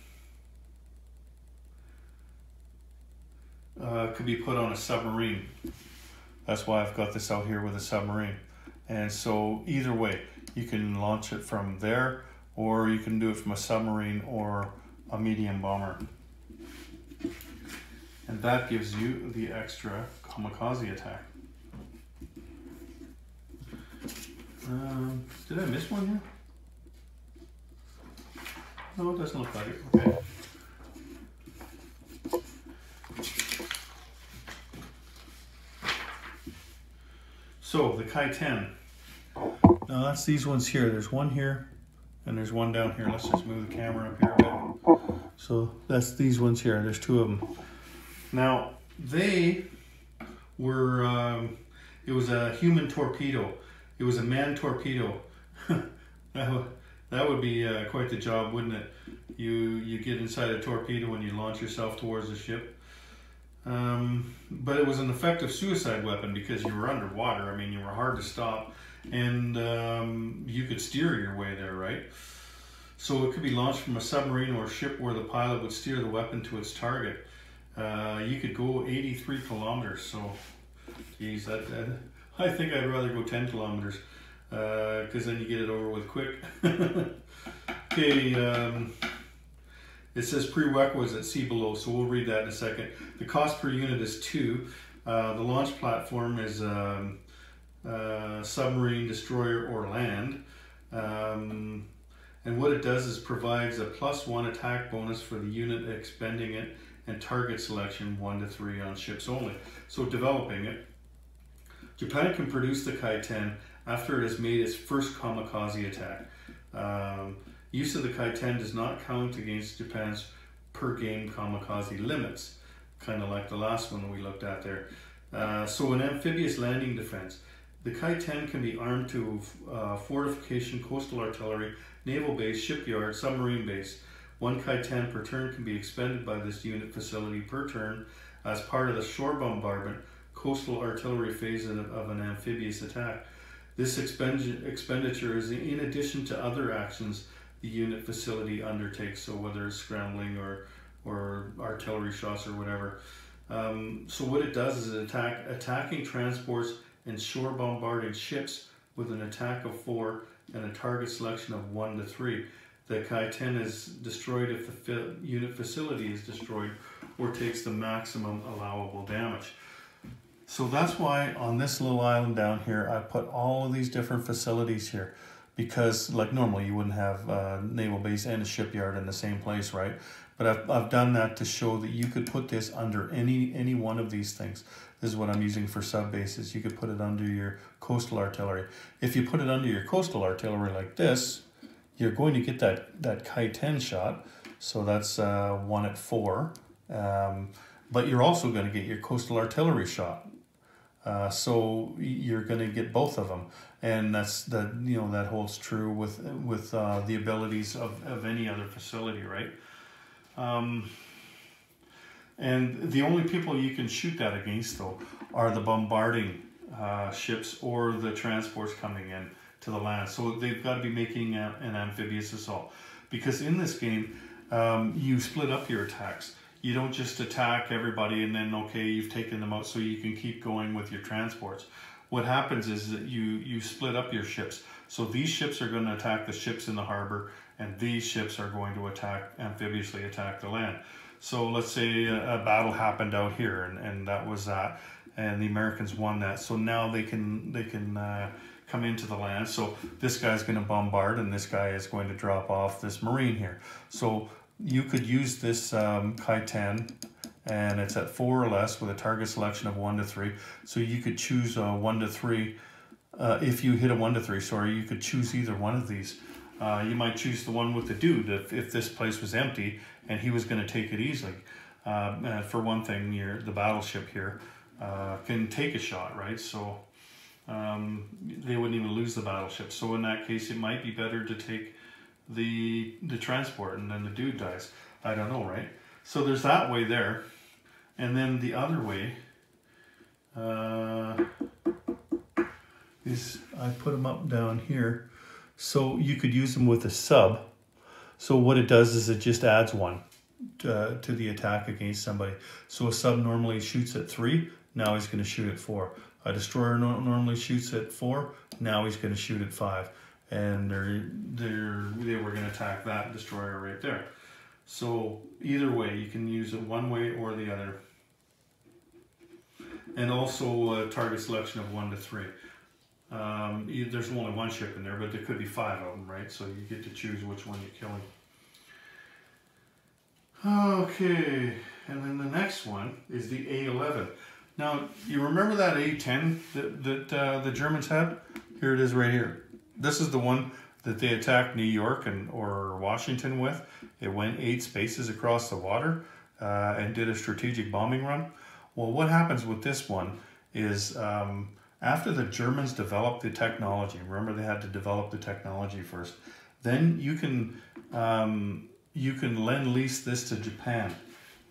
could be put on a submarine. That's why I've got this out here with a submarine. And so either way, you can launch it from there, or you can do it from a submarine or a medium bomber. And that gives you the extra kamikaze attack. Did I miss one here? No, it doesn't look like it. Okay. So the Kai-10. Now that's these ones here. There's one here and there's one down here. Let's just move the camera up here a bit. So that's these ones here. There's 2 of them. Now they were, it was a human torpedo. It was a manned torpedo. That would be quite the job, wouldn't it? You get inside a torpedo and you launch yourself towards the ship. But it was an effective suicide weapon because you were underwater. I mean, you were hard to stop, and you could steer your way there, right? So it could be launched from a submarine or a ship where the pilot would steer the weapon to its target. You could go 83 kilometers. So, geez, I think I'd rather go 10 kilometers because then you get it over with quick. Okay. It says prerequisites see below, so we'll read that in a second. The cost per unit is 2. The launch platform is submarine, destroyer, or land. And what it does is provides a +1 attack bonus for the unit expending it, and target selection 1 to 3 on ships only. So developing it. Japan can produce the Kai-10 after it has made its first kamikaze attack. Use of the Kai-10 does not count against Japan's per game kamikaze limits, kind of like the last one we looked at there. So an amphibious landing defense. The Kai-10 can be armed to fortification, coastal artillery, naval base, shipyard, submarine base. 1 Kai-10 per turn can be expended by this unit facility per turn as part of the shore bombardment, coastal artillery phase of an amphibious attack. This expenditure is in addition to other actions the unit facility undertakes, so whether it's scrambling or artillery shots or whatever. So what it does is attacking transports and shore bombarding ships with an attack of 4 and a target selection of 1 to 3. The Kai-10 is destroyed if the unit facility is destroyed or takes the maximum allowable damage. So that's why on this little island down here, I put all of these different facilities here. Because like normally you wouldn't have a naval base and a shipyard in the same place, right? But I've done that to show that you could put this under any one of these things. This is what I'm using for sub bases. You could put it under your coastal artillery. If you put it under your coastal artillery like this, you're going to get that Kai-10 shot. So that's 1 at 4. But you're also going to get your coastal artillery shot. So you're going to get both of them, and that holds true with the abilities of any other facility, right? And the only people you can shoot that against, though, are the bombarding ships or the transports coming in to the land. So they've got to be making an amphibious assault, because in this game you split up your attacks. you don't just attack everybody and then, okay, you've taken them out so you can keep going with your transports. What happens is that you split up your ships. So these ships are going to attack the ships in the harbor, and these ships are going to amphibiously attack the land. So let's say a battle happened out here, and that was that, and the Americans won that. So now they can come into the land. So this guy's going to bombard, and this guy is going to drop off this Marine here. So you could use this Kai-10, and it's at 4 or less with a target selection of 1 to 3. So you could choose 1 to 3. If you hit a 1 to 3, sorry, you could choose either one of these. You might choose the one with the dude if this place was empty and he was going to take it easily. For one thing, the battleship here can take a shot, right? So they wouldn't even lose the battleship. So in that case, it might be better to take the transport, and then the dude dies. I don't know, right? So there's that way there, and then the other way is I put them up down here. So you could use them with a sub. So what it does is it just adds 1 to the attack against somebody. So a sub normally shoots at 3. Now he's going to shoot at 4. A destroyer normally shoots at 4. Now he's going to shoot at 5. And they were going to attack that destroyer right there. So either way, you can use it one way or the other. And also a target selection of 1 to 3. There's only 1 ship in there, but there could be 5 of them, right? So you get to choose which one you're killing. Okay, and then the next one is the A-11. Now, you remember that A-10 that the Germans had? Here it is right here. This is the one that they attacked New York or Washington with. It went 8 spaces across the water and did a strategic bombing run. Well, what happens with this one is after the Germans developed the technology, remember they had to develop the technology first, then you can lend-lease this to Japan,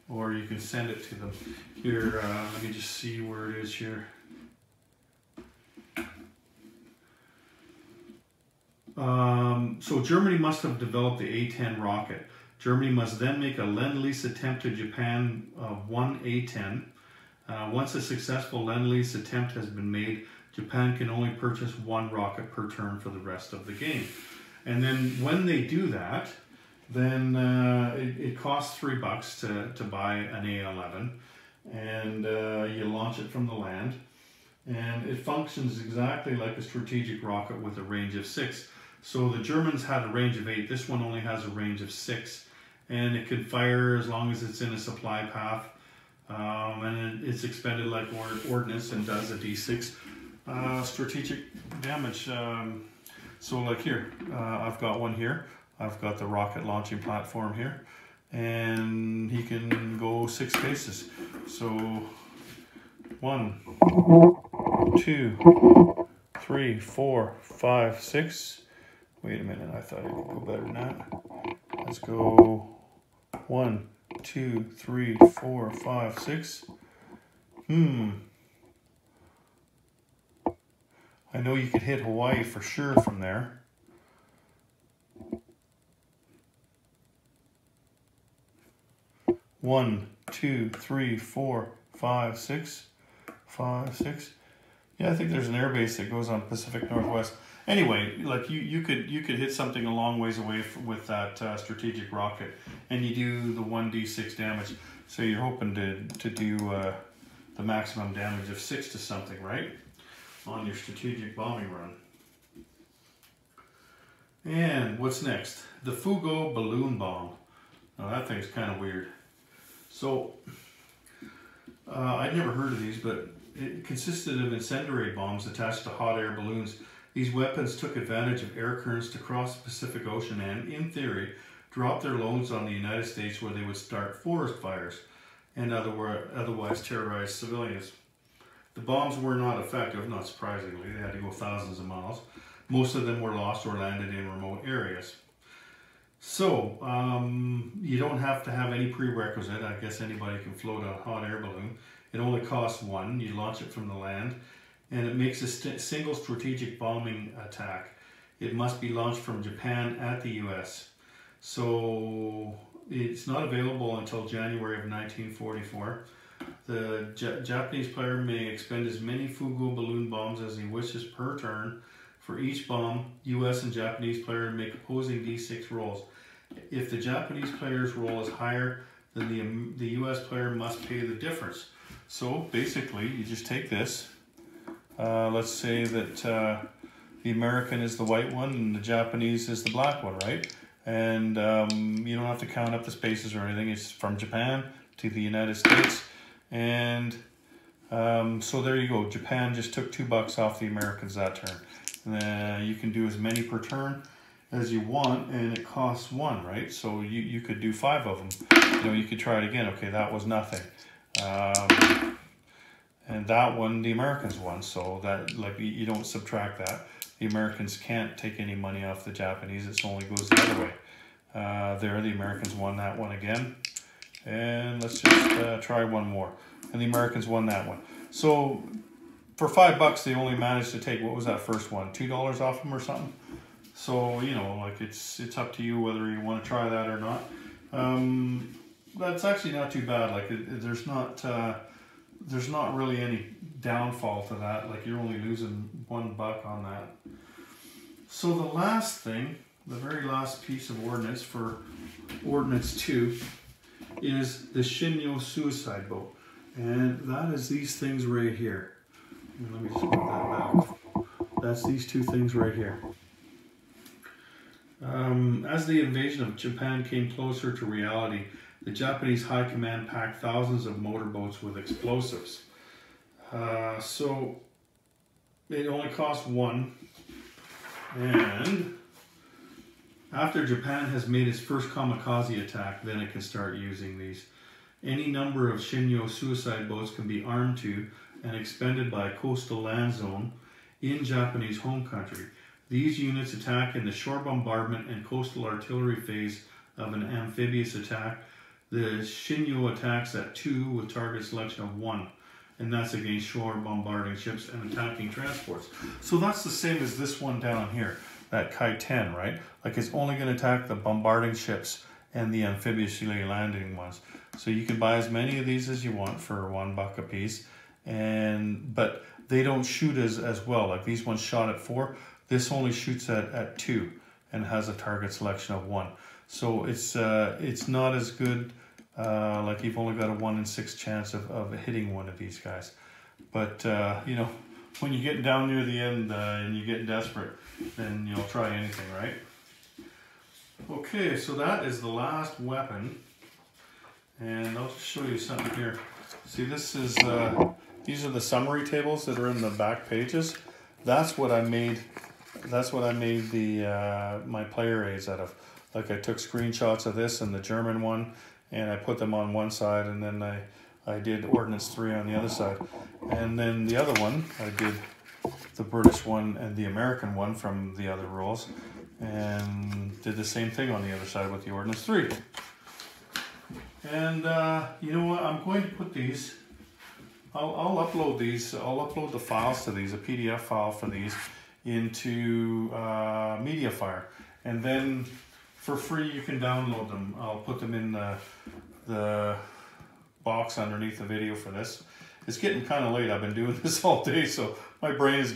or you can send it to them. Here, let me just see where it is here. So Germany must have developed the A-10 rocket. Germany must then make a lend-lease attempt to Japan of 1 A-10. Once a successful lend-lease attempt has been made, Japan can only purchase 1 rocket per turn for the rest of the game. And then when they do that, then it costs $3 to buy an A-11, and you launch it from the land, and it functions exactly like a strategic rocket with a range of 6. So the Germans had a range of 8. This one only has a range of 6, and it can fire as long as it's in a supply path. And it's expended like Ordnance and does a D6 strategic damage. So like here, I've got one here. I've got the rocket launching platform here, and he can go 6 spaces. So 1, 2, 3, 4, 5, 6. Wait a minute, I thought it would go better than that. Let's go 1, 2, 3, 4, 5, 6. I know you could hit Hawaii for sure from there. One, 2, 3, 4, 5, 6. 5, 6. Yeah, I think there's an airbase that goes on Pacific Northwest. Anyway, like you could hit something a long ways away with that strategic rocket, and you do the 1d6 damage. So you're hoping to do the maximum damage of 6 to something, right? On your strategic bombing run. And what's next? The Fugo balloon bomb. Now that thing's kind of weird. So I'd never heard of these, but it consisted of incendiary bombs attached to hot air balloons. These weapons took advantage of air currents to cross the Pacific Ocean and, in theory, drop their loads on the United States, where they would start forest fires and otherwise terrorize civilians. The bombs were not effective, not surprisingly. They had to go thousands of miles. Most of them were lost or landed in remote areas. So, you don't have to have any prerequisite. I guess anybody can float a hot air balloon. It only costs 1. You launch it from the land, and it makes a single strategic bombing attack. It must be launched from Japan at the US. So it's not available until January of 1944. The Japanese player may expend as many Fugo balloon bombs as he wishes per turn. For each bomb, U.S. and Japanese player make opposing D6 rolls. If the Japanese player's roll is higher, then the U.S. player must pay the difference. So basically, you just take this. Let's say that the American is the white one and the Japanese is the black one, right? And you don't have to count up the spaces or anything. It's from Japan to the United States. And so there you go. Japan just took $2 off the Americans that turn. You can do as many per turn as you want, and it costs 1, right? So you could do 5 of them. You know, you could try it again. Okay, that was nothing. And that one, the Americans won. So that, like, you don't subtract that. The Americans can't take any money off the Japanese. It only goes the other way. There, the Americans won that one again. And let's just try one more. And the Americans won that one. So for $5, they only managed to take, what was that first one? $2 off them or something? So, you know, like it's up to you whether you want to try that or not. That's actually not too bad. Like there's not really any downfall to that. Like you're only losing $1 on that. So the last thing, the very last piece of ordnance for Ordnance 2 is the Shinyo suicide boat. And that is these things right here. Let me just put that back. That's these two things right here. As the invasion of Japan came closer to reality, the Japanese High Command packed thousands of motorboats with explosives. So it only cost 1. And after Japan has made its first kamikaze attack, then it can start using these. Any number of Shinyo suicide boats can be armed to and expended by a coastal land zone in Japanese home country. These units attack in the shore bombardment and coastal artillery phase of an amphibious attack. The Shinyo attacks at 2 with target selection of 1, and that's against shore bombarding ships and attacking transports. So that's the same as this one down here, that Kai 10, right? Like it's only going to attack the bombarding ships and the amphibiously landing ones. So you can buy as many of these as you want for $1 a piece, but they don't shoot as well. Like these ones shot at 4. This only shoots at 2 and has a target selection of 1. So it's not as good. Like you've only got a 1 in 6 chance of hitting one of these guys. But you know, when you get down near the end and you get desperate, then you'll try anything, right? Okay, so that is the last weapon. And I'll just show you something here. See, this is these are the summary tables that are in the back pages. That's what I made. That's what I made the my player aids out of. Like I took screenshots of this and the German one, and I put them on one side, and then I did Ordnance 3 on the other side, and then the other one I did the British one and the American one from the other rolls, and did the same thing on the other side with the Ordnance 3. And you know what? I'm going to put these. I'll upload these. I'll upload the files to these, a PDF file for these, into MediaFire, and then for free you can download them. I'll put them in the box underneath the video for this. It's getting kind of late. I've been doing this all day, so my brain is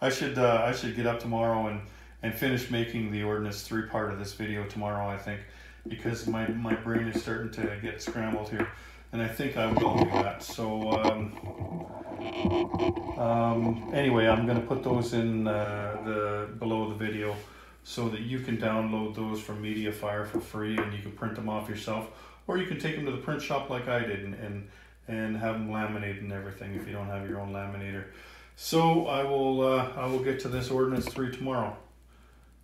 I should get up tomorrow and finish making the Ordnance 3 part of this video tomorrow, I think, because my brain is starting to get scrambled here, and I think I will do that. So anyway, I'm going to put those in below the video so that you can download those from MediaFire for free, and you can print them off yourself, or you can take them to the print shop like I did and have them laminated and everything if you don't have your own laminator. So I will get to this Ordnance 3 tomorrow.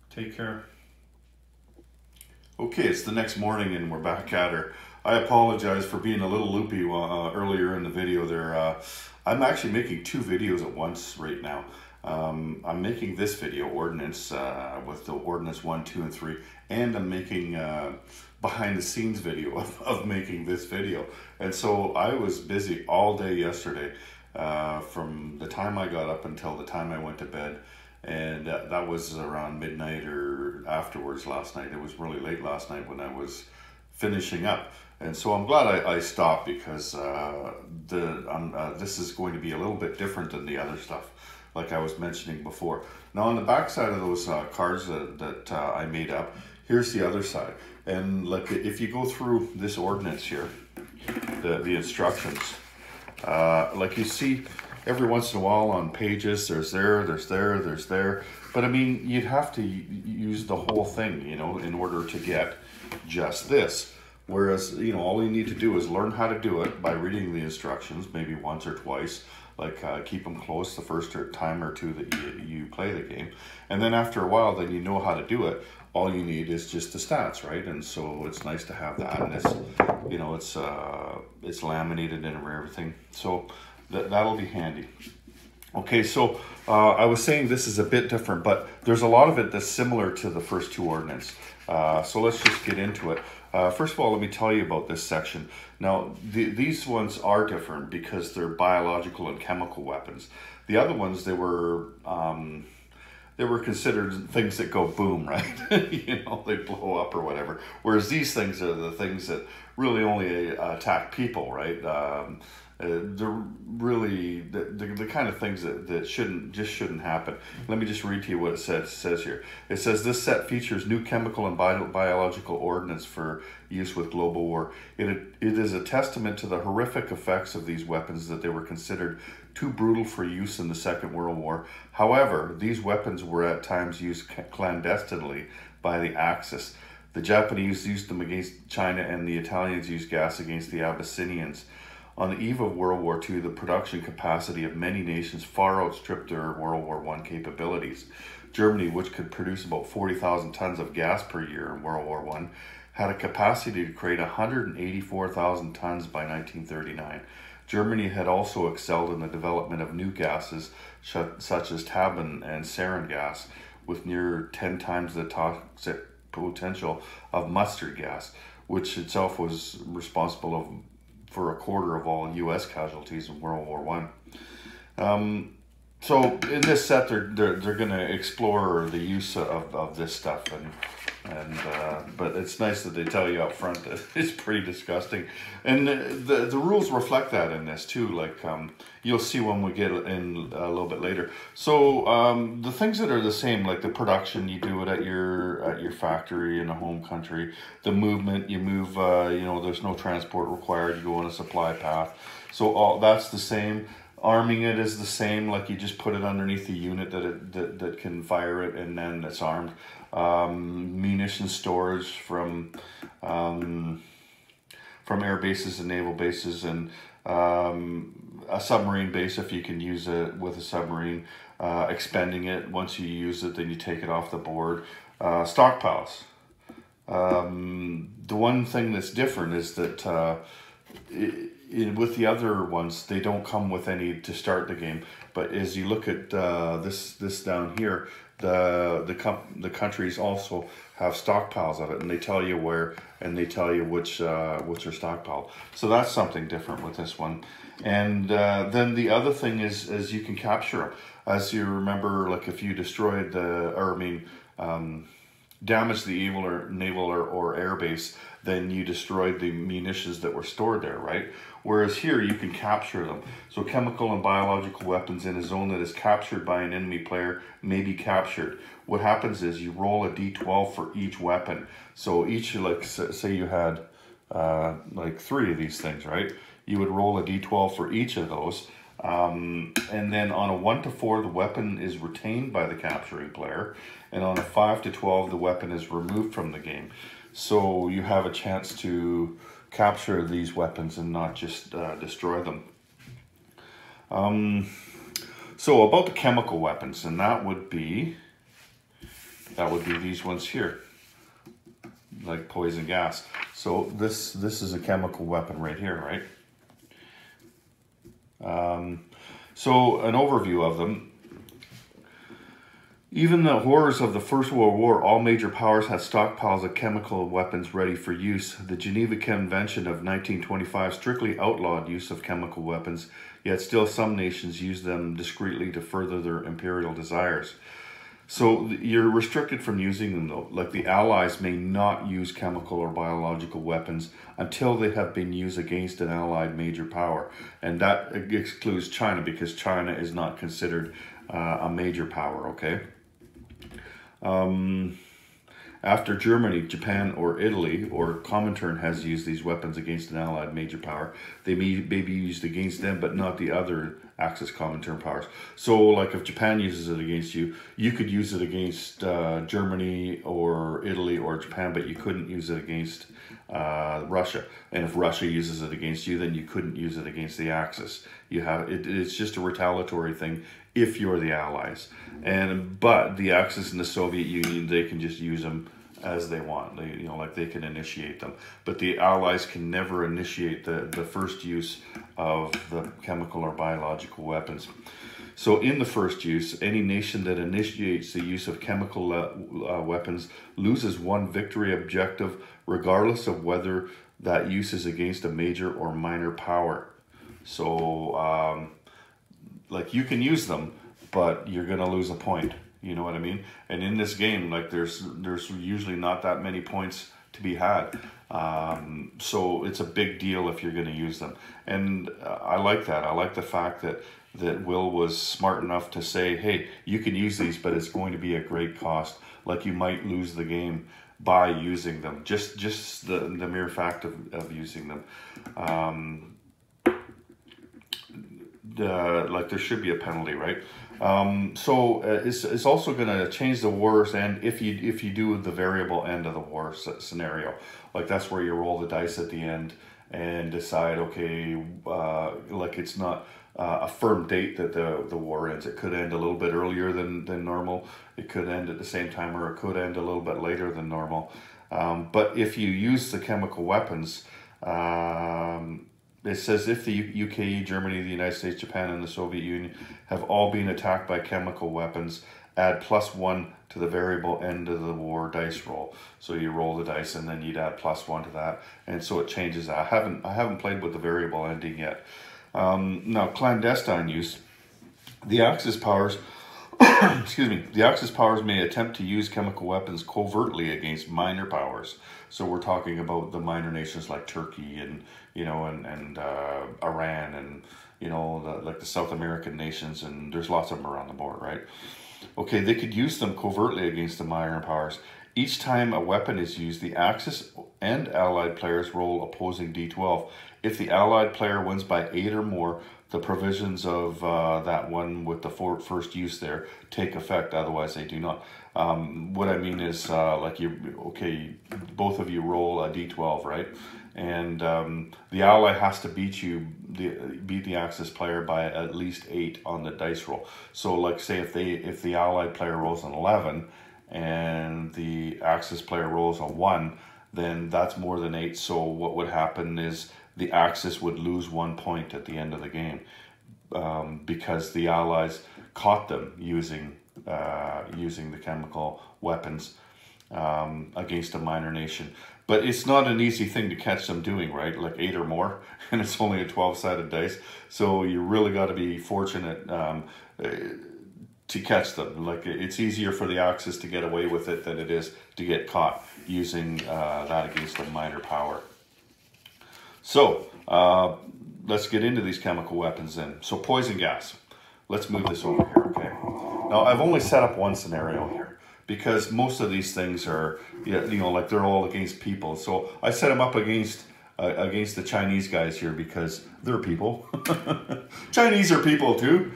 Take care. Okay, it's the next morning and we're back at her. I apologize for being a little loopy earlier in the video there. I'm actually making 2 videos at once right now. I'm making this video, Ordnance, with the Ordnance 1, 2, and 3, and I'm making behind the scenes video of making this video. And so I was busy all day yesterday, from the time I got up until the time I went to bed. And that was around midnight or afterwards last night. It was really late last night when I was finishing up. And so I'm glad I stopped, because this is going to be a little bit different than the other stuff, like I was mentioning before. Now on the back side of those cards that I made up, here's the other side. And like if you go through this ordnance here, the instructions, like you see every once in a while on pages, there's there. But I mean, you'd have to use the whole thing, you know, in order to get just this. Whereas, you know, all you need to do is learn how to do it by reading the instructions, maybe once or twice, like keep them close the first time or two that you play the game. And then after a while, then you know how to do it. All you need is just the stats, right? And so it's nice to have that, and it's, you know, it's laminated and everything. So that'll be handy. Okay, so I was saying this is a bit different, but there's a lot of it that's similar to the first two ordnance. So let's just get into it. First of all, let me tell you about this section. Now, these ones are different because they're biological and chemical weapons. The other ones, they were considered things that go boom, right? You know, they blow up or whatever. Whereas these things are the things that really only attack people, right? They're really the kind of things that shouldn't happen. Let me just read to you what it says here. It says this set features new chemical and biological ordnance for use with global war. It is a testament to the horrific effects of these weapons that they were considered too brutal for use in the Second World War. However, these weapons were at times used clandestinely by the Axis. The Japanese used them against China, and the Italians used gas against the Abyssinians. On the eve of World War II, the production capacity of many nations far outstripped their World War I capabilities. Germany, which could produce about 40,000 tons of gas per year in World War I, had a capacity to create 184,000 tons by 1939. Germany had also excelled in the development of new gases, such as tabun and sarin gas, with near 10 times the toxic potential of mustard gas, which itself was responsible for a quarter of all U.S. casualties in World War I. So in this set, they're going to explore the use of this stuff, but it's nice that they tell you up front that it's pretty disgusting, and the rules reflect that in this too. Like you'll see when we get in a little bit later. So the things that are the same, like the production, you do it at your factory in a home country. The movement, you move. You know, there's no transport required. You go on a supply path. So all that's the same. Arming it is the same, like you just put it underneath the unit that can fire it, and then it's armed. Munition storage from air bases and naval bases, and a submarine base if you can use it with a submarine. Expending it, once you use it, then you take it off the board. Stockpiles. The one thing that's different is that with the other ones, they don't come with any to start the game. But as you look at this down here, the countries also have stockpiles of it, and they tell you where, and they tell you which are stockpiled. So that's something different with this one. And then the other thing is you can capture them. As you remember, like if you destroyed damaged the naval or air base, then you destroyed the munitions that were stored there, right? Whereas here you can capture them. So chemical and biological weapons in a zone that is captured by an enemy player may be captured. What happens is you roll a d12 for each weapon. So each, like say you had like 3 of these things, right? You would roll a d12 for each of those. And then on a 1 to 4, the weapon is retained by the capturing player. And on a 5 to 12, the weapon is removed from the game. So you have a chance to capture these weapons and not just destroy them. So about the chemical weapons, and that would be these ones here, like poison gas. So this is a chemical weapon right here, right? So an overview of them. Even the horrors of the First World War, all major powers had stockpiles of chemical weapons ready for use. The Geneva Convention of 1925 strictly outlawed use of chemical weapons, yet still some nations use them discreetly to further their imperial desires. So you're restricted from using them though. Like the Allies may not use chemical or biological weapons until they have been used against an allied major power. And that excludes China because China is not considered a major power, okay? After Germany, Japan, or Italy, or Comintern has used these weapons against an allied major power, they may be used against them, but not the other Axis Comintern powers. So, like if Japan uses it against you, you could use it against Germany or Italy or Japan, but you couldn't use it against Russia. And if Russia uses it against you, then you couldn't use it against the Axis. You have it's just a retaliatory thing if you're the Allies. But the Axis and the Soviet Union, they can just use them as they want. They can initiate them. But the Allies can never initiate the first use of the chemical or biological weapons. So in the first use, any nation that initiates the use of chemical weapons loses one victory objective, regardless of whether that use is against a major or minor power. So, like you can use them, but you're going to lose a point. You know what I mean? And in this game, like there's usually not that many points to be had. So it's a big deal if you're going to use them. And I like that. I like the fact that Will was smart enough to say, hey, you can use these, but it's going to be a great cost. Like you might lose the game by using them. Just the mere fact of using them. Like there should be a penalty, right? So it's also going to change the war's end if you do the variable end of the war scenario. Like that's where you roll the dice at the end and decide, okay, like it's not a firm date that the war ends. It could end a little bit earlier than normal. It could end at the same time, or it could end a little bit later than normal. But if you use the chemical weapons, it says if the UK, Germany, the United States, Japan, and the Soviet Union have all been attacked by chemical weapons, add +1 to the variable end of the war dice roll. So you roll the dice and then you'd add +1 to that, and so it changes that. I haven't played with the variable ending yet. Now, clandestine use. The Axis powers, excuse me, the Axis powers may attempt to use chemical weapons covertly against minor powers. So we're talking about the minor nations like Turkey and Iran and like the South American nations, and there's lots of them around the board, right? Okay, they could use them covertly against the minor powers. Each time a weapon is used, the Axis and Allied players roll opposing d12. If the Allied player wins by 8 or more, the provisions of that one with the first use there take effect. Otherwise, they do not. What I mean is, like both of you roll a d12, right? And the ally has to beat the Axis player by at least 8 on the dice roll. So, like, say if the Allied player rolls an 11 and the Axis player rolls a 1, then that's more than 8. So what would happen is the Axis would lose 1 point at the end of the game because the Allies caught them using the chemical weapons against a minor nation. But it's not an easy thing to catch them doing, right? Like 8 or more, and it's only a 12-sided dice. So you really got to be fortunate to catch them. Like it's easier for the Axis to get away with it than it is to get caught using that against a minor power. So let's get into these chemical weapons then. So poison gas. Let's move this over here, okay? Now I've only set up one scenario here, because most of these things are, like they're all against people. So I set them up against the Chinese guys here because they're people. Chinese are people too.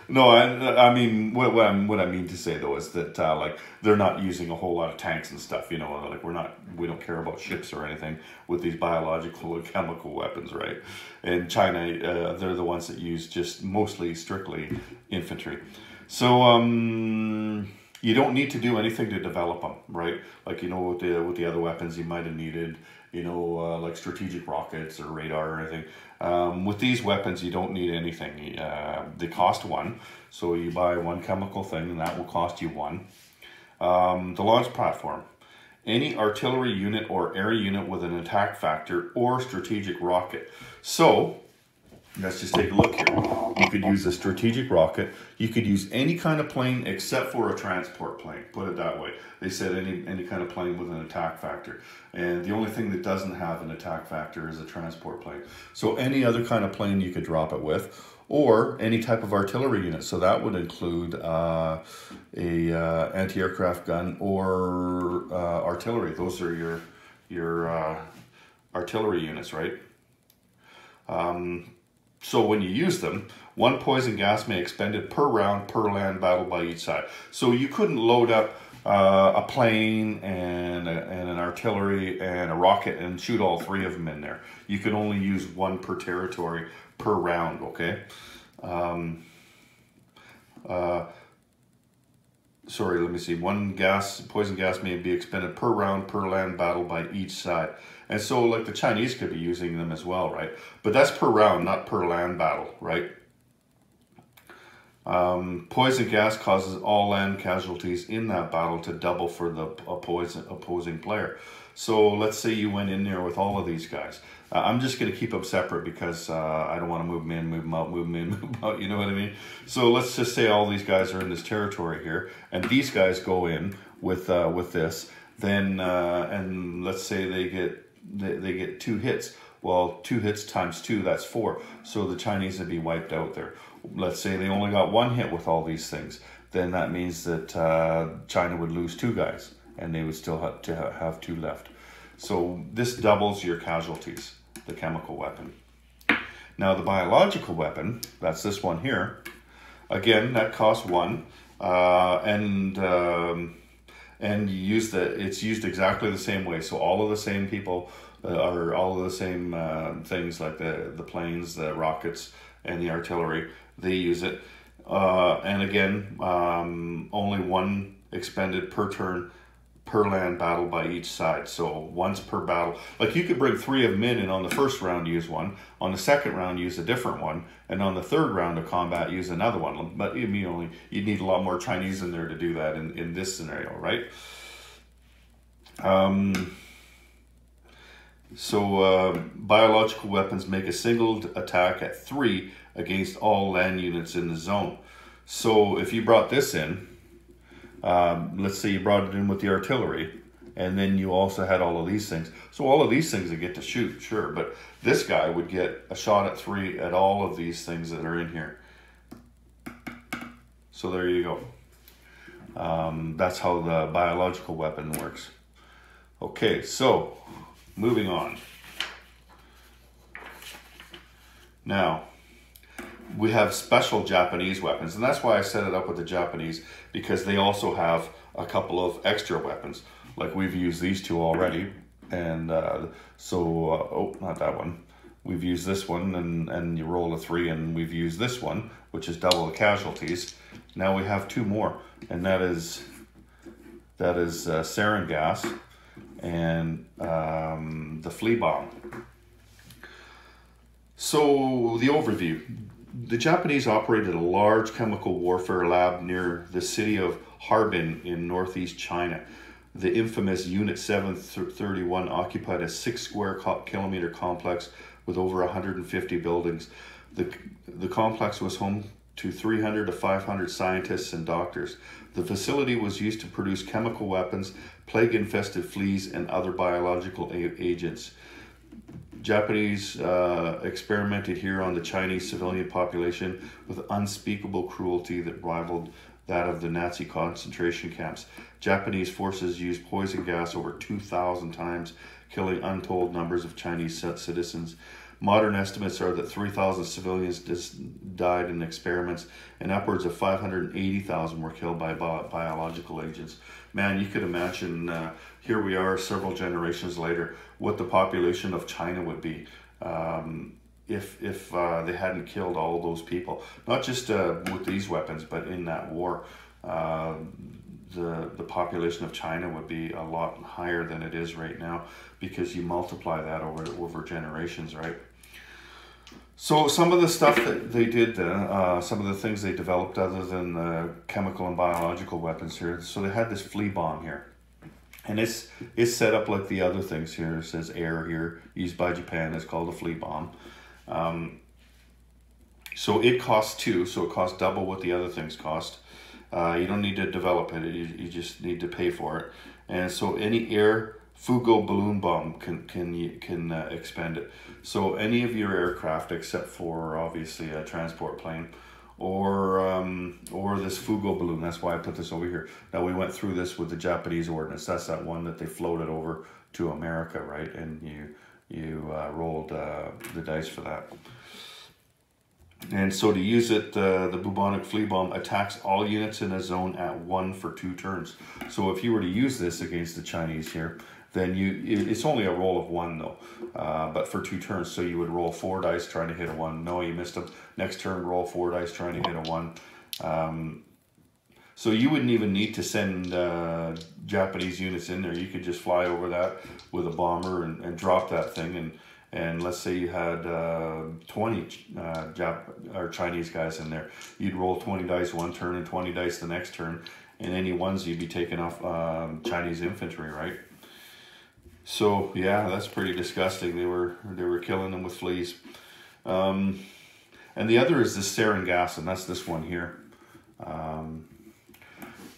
No, I mean what I mean to say though is that like they're not using a whole lot of tanks and stuff. Like we don't care about ships or anything with these biological and chemical weapons, right? And China, they're the ones that use just mostly strictly infantry. So you don't need to do anything to develop them, right? Like, with the other weapons you might have needed, like strategic rockets or radar or anything. With these weapons, you don't need anything. They cost 1, so you buy 1 chemical thing, and that will cost you 1. The launch platform. Any artillery unit or air unit with an attack factor or strategic rocket. So, let's just take a look here. You could use a strategic rocket. You could use any kind of plane except for a transport plane, put it that way. They said any kind of plane with an attack factor. And the only thing that doesn't have an attack factor is a transport plane. So any other kind of plane you could drop it with, or any type of artillery unit. So that would include a anti-aircraft gun or artillery. Those are your artillery units, right? So when you use them, one poison gas may expended per round per land battle by each side. So you couldn't load up a plane and an artillery and a rocket and shoot all three of them in there. You could only use one per territory per round, okay? Sorry, let me see. One poison gas may be expended per round per land battle by each side. And so like the Chinese could be using them as well, right? But that's per round, not per land battle, right? Poison gas causes all land casualties in that battle to double for the opposing player. So let's say you went in there with all of these guys. I'm just going to keep them separate because I don't want to move them in, move them out, move them in, move them out, you know what I mean? So let's just say all these guys are in this territory here, and these guys go in with this, then, and let's say they get 2 hits. Well, 2 hits times 2, that's 4. So the Chinese would be wiped out there. Let's say they only got 1 hit with all these things. Then that means that China would lose 2 guys, and they would still have to have 2 left. So this doubles your casualties, the chemical weapon. Now the biological weapon, that's this one here. Again, that costs 1, and you use it's used exactly the same way. So all of the same people are all of the same things, like the planes, the rockets, and the artillery. They use it, and again, only 1 expended per turn per land battle by each side. So once per battle. Like you could bring 3 of them in, and on the first round use 1, on the second round use a different one, and on the third round of combat use another one. But you need a lot more Chinese in there to do that in this scenario, right? Biological weapons make a single attack at 3 against all land units in the zone. So if you brought this in, let's say you brought it in with the artillery, and then you also had all of these things. So all of these things that get to shoot, sure, but this guy would get a shot at 3 at all of these things that are in here. So there you go. That's how the biological weapon works. Okay, so moving on. Now, we have special Japanese weapons, and that's why I set it up with the Japanese, because they also have a couple of extra weapons. Like we've used these 2 already, and oh, not that one. We've used this one, and you roll a 3, and we've used this one, which is double the casualties. Now we have 2 more, and that is sarin gas and the flea bomb. So the overview. The Japanese operated a large chemical warfare lab near the city of Harbin in northeast China. The infamous Unit 731 occupied a 6 square kilometer complex with over 150 buildings. The complex was home to 300 to 500 scientists and doctors. The facility was used to produce chemical weapons, plague-infested fleas, and other biological agents. Japanese experimented here on the Chinese civilian population with unspeakable cruelty that rivaled that of the Nazi concentration camps. Japanese forces used poison gas over 2,000 times, killing untold numbers of Chinese citizens. Modern estimates are that 3,000 civilians died in experiments, and upwards of 580,000 were killed by biological agents. Man, you could imagine, here we are several generations later, what the population of China would be if they hadn't killed all those people. Not just with these weapons, but in that war. The population of China would be a lot higher than it is right now, because you multiply that over generations, right? So some of the stuff that they did, some of the things they developed other than the chemical and biological weapons here. So they had this flea bomb here, and it's set up like the other things here. It says air here, used by Japan. It's called a flea bomb. So it costs 2, so it costs double what the other things cost. You don't need to develop it, you just need to pay for it. And so any air Fugo balloon bomb can expend it. So any of your aircraft, except for obviously a transport plane, or this Fugo balloon. That's why I put this over here. Now we went through this with the Japanese Ordnance. That's that one that they floated over to America, right? And you rolled the dice for that. And so to use it, the bubonic flea bomb attacks all units in a zone at 1 for 2 turns. So if you were to use this against the Chinese here, then it's only a roll of 1 though, but for 2 turns. So you would roll 4 dice trying to hit a 1. No, you missed them. Next turn, roll 4 dice trying to hit a 1. So you wouldn't even need to send Japanese units in there. You could just fly over that with a bomber and drop that thing. And let's say you had 20 Chinese guys in there. You'd roll 20 dice one turn and 20 dice the next turn. And any ones you'd be taking off Chinese infantry, right? So yeah, that's pretty disgusting. They were killing them with fleas. And the other is this sarin gas, and that's this one here.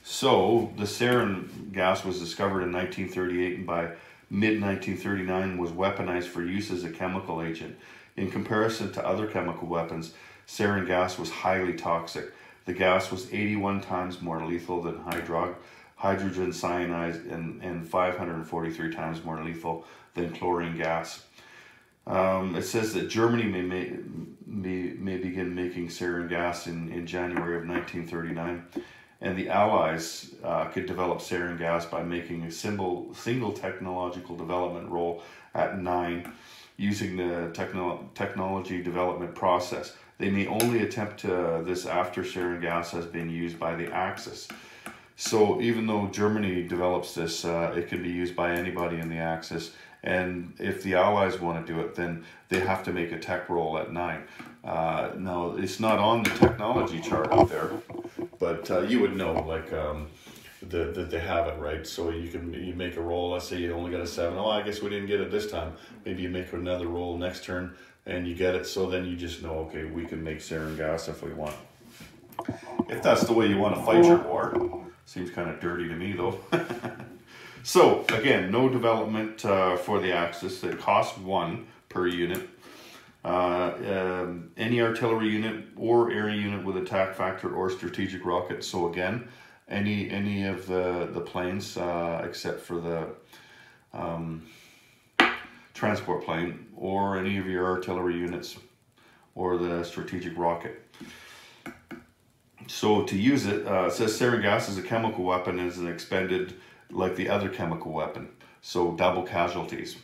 So the sarin gas was discovered in 1938, and by mid-1939 was weaponized for use as a chemical agent. In comparison to other chemical weapons, sarin gas was highly toxic. The gas was 81 times more lethal than hydrogen cyanide and 543 times more lethal than chlorine gas. It says that Germany may begin making sarin gas in January of 1939, and the Allies could develop sarin gas by making a single technological development roll at 9 using the technology development process. They may only attempt this after sarin gas has been used by the Axis. So even though Germany develops this, it can be used by anybody in the Axis. And if the Allies want to do it, then they have to make a tech roll at 9. Now, it's not on the technology chart up there, but you would know, like, that they have it, right? So you make a roll. Let's say you only got a 7. Oh, I guess we didn't get it this time. Maybe you make another roll next turn and you get it. So then you just know, okay, we can make sarin gas if we want. If that's the way you want to fight your war. Seems kind of dirty to me, though. So, again, no development for the Axis. It costs 1 per unit. Any artillery unit or air unit with attack factor or strategic rocket. So, again, any of the planes except for the transport plane or any of your artillery units or the strategic rocket. So to use it, it says sarin gas is a chemical weapon and is expended like the other chemical weapon. So double casualties.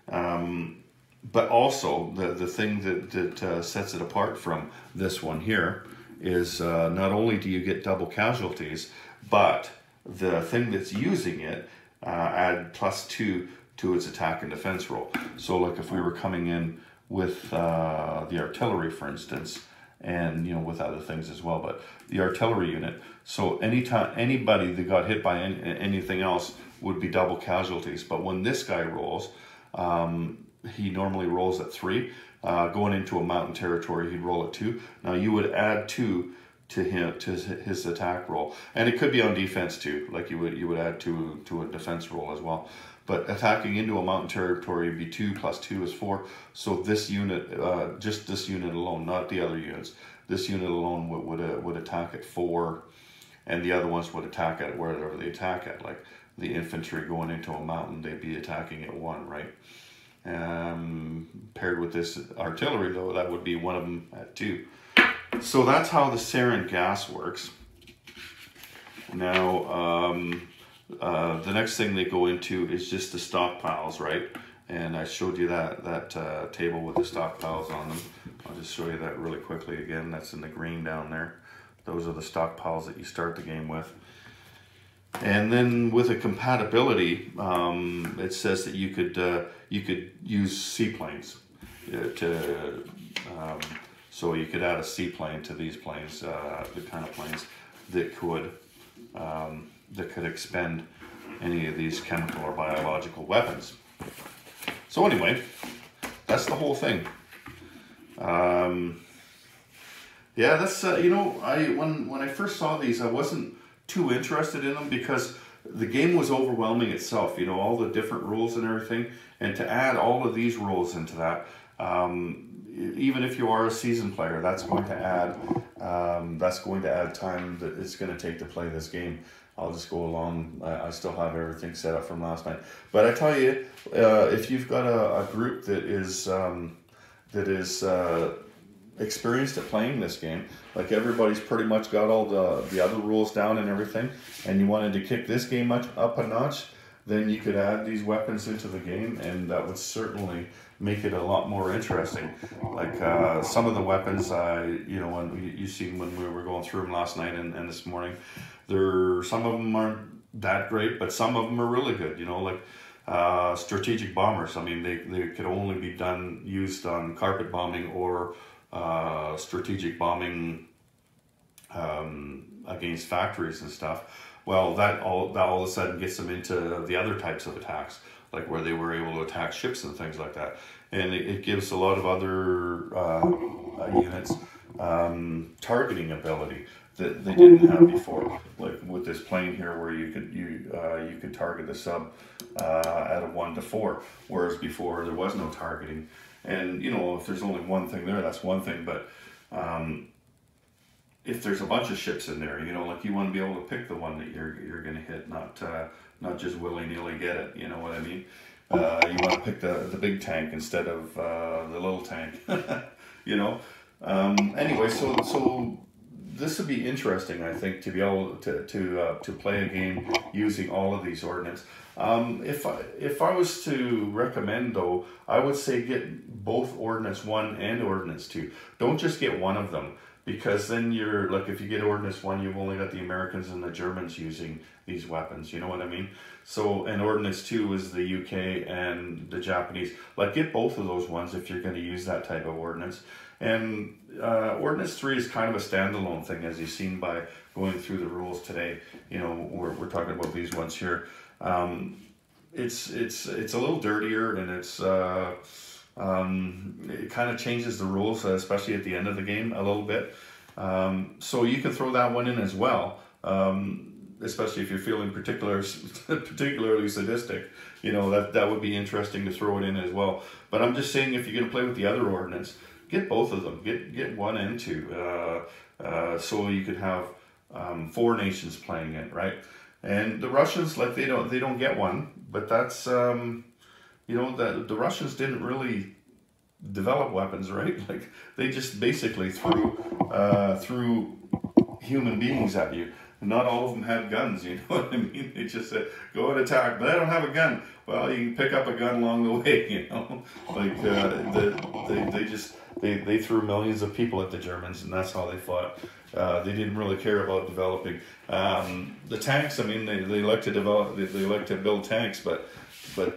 But also the thing that sets it apart from this one here is not only do you get double casualties, but the thing that's using it add +2 to its attack and defense roll. So like if we were coming in with the artillery, for instance, and with other things as well, but the artillery unit, so anytime anybody that got hit by anything else would be double casualties. But when this guy rolls, he normally rolls at 3. Going into a mountain territory, he'd roll at 2. Now you would add 2 to his attack roll, and it could be on defense too, like you would add 2 to a defense roll as well. But attacking into a mountain territory would be 2 + 2 is 4. So this unit, just this unit alone, not the other units, this unit alone would attack at 4, and the other ones would attack at wherever they attack at. Like the infantry going into a mountain, they'd be attacking at 1, right? Paired with this artillery, though, that would be one of them at 2. So that's how the sarin gas works. Now, the next thing they go into is just the stockpiles, right? And I showed you that table with the stockpiles on them. I'll just show you that really quickly again. That's in the green down there. Those are the stockpiles that you start the game with. And then with a compatibility, it says that you could use seaplanes so you could add a seaplane to these planes, the kind of planes that could expend any of these chemical or biological weapons. So anyway, that's the whole thing. Yeah, that's you know, when I first saw these, I wasn't too interested in them because the game was overwhelming itself. You know, all the different rules and everything, and to add all of these rules into that, even if you are a seasoned player, that's going to add time that it's going to take to play this game. I'll just go along. I still have everything set up from last night. But I tell you, if you've got a group that is experienced at playing this game, like everybody's pretty much got all the other rules down and everything, and you wanted to kick this game up a notch, then you could add these weapons into the game, and that would certainly make it a lot more interesting. Like some of the weapons, you know, when you seen when we were going through them last night and this morning, some of them aren't that great, but some of them are really good. You know, like strategic bombers. I mean, they could only be used on carpet bombing or strategic bombing against factories and stuff. Well, that all of a sudden gets them into the other types of attacks, like where they were able to attack ships and things like that. And it gives a lot of other units targeting ability that they didn't have before. Like with this plane here, where you could target the sub at a 1 to 4, whereas before there was no targeting. And you know, if there's only one thing there, that's one thing. But if there's a bunch of ships in there, you know, like you want to be able to pick the one that you're going to hit, not just willy-nilly get it. You know what I mean? You want to pick the big tank instead of the little tank. You know. Anyway, so this would be interesting, I think, to be able to play a game using all of these ordnance. If I was to recommend, though, I would say get both Ordnance 1 and Ordnance 2. Don't just get one of them, because then you're, like, if you get Ordnance 1, you've only got the Americans and the Germans using these weapons, you know what I mean? So, and Ordnance 2 is the UK and the Japanese. Like, get both of those ones if you're going to use that type of ordnance. And Ordnance 3 is kind of a standalone thing, as you've seen by going through the rules today. You know, we're talking about these ones here. It's a little dirtier, and it kind of changes the rules, especially at the end of the game a little bit. So you can throw that one in as well, especially if you're feeling particularly sadistic. You know, that would be interesting to throw it in as well. But I'm just saying, if you're going to play with the other ordnance, get both of them. Get 1 and 2, so you could have 4 nations playing it, right? And the Russians, like, they don't get one, but that's you know, the Russians didn't really develop weapons, right? Like, they just basically threw human beings at you. Not all of them had guns, you know what I mean? They just said, go and attack, but I don't have a gun. Well, you can pick up a gun along the way, you know? Like, they threw millions of people at the Germans, and that's how they fought. They didn't really care about developing. The tanks, I mean, they like to develop, they like to build tanks, but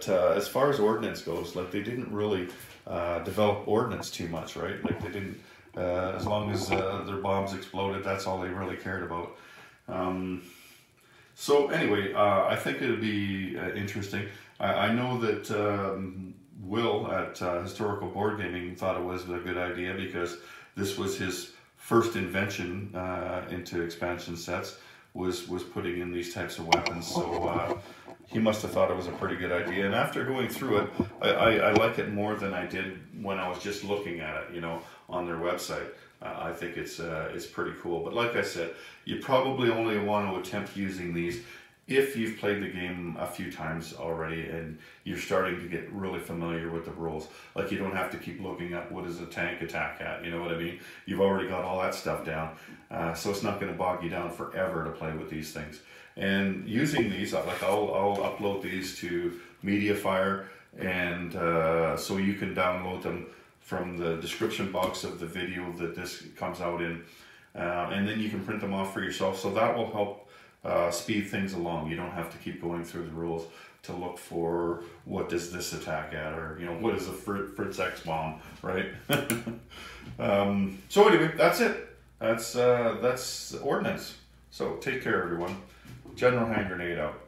as far as ordnance goes, like, they didn't really develop ordnance too much, right? Like, they didn't, as long as their bombs exploded, that's all they really cared about. So anyway, I think it would be interesting. I know that Will at Historical Board Gaming thought it was a good idea, because this was his first invention into expansion sets, was putting in these types of weapons. So he must have thought it was a pretty good idea. And after going through it, I like it more than I did when I was just looking at it, you know, on their website. I think it's pretty cool. But like I said, you probably only want to attempt using these if you've played the game a few times already and you're starting to get really familiar with the rules. Like, you don't have to keep looking up what does a tank attack at, you know what I mean? You've already got all that stuff down, so it's not going to bog you down forever to play with these things. And using these, like, I'll upload these to MediaFire, and so you can download them from the description box of the video that this comes out in, and then you can print them off for yourself. So that will help speed things along. You don't have to keep going through the rules to look for what does this attack at, or, you know, what is a Fritz X bomb, right? So anyway, that's it. That's Ordnance. So take care, everyone. General Hand Grenade out.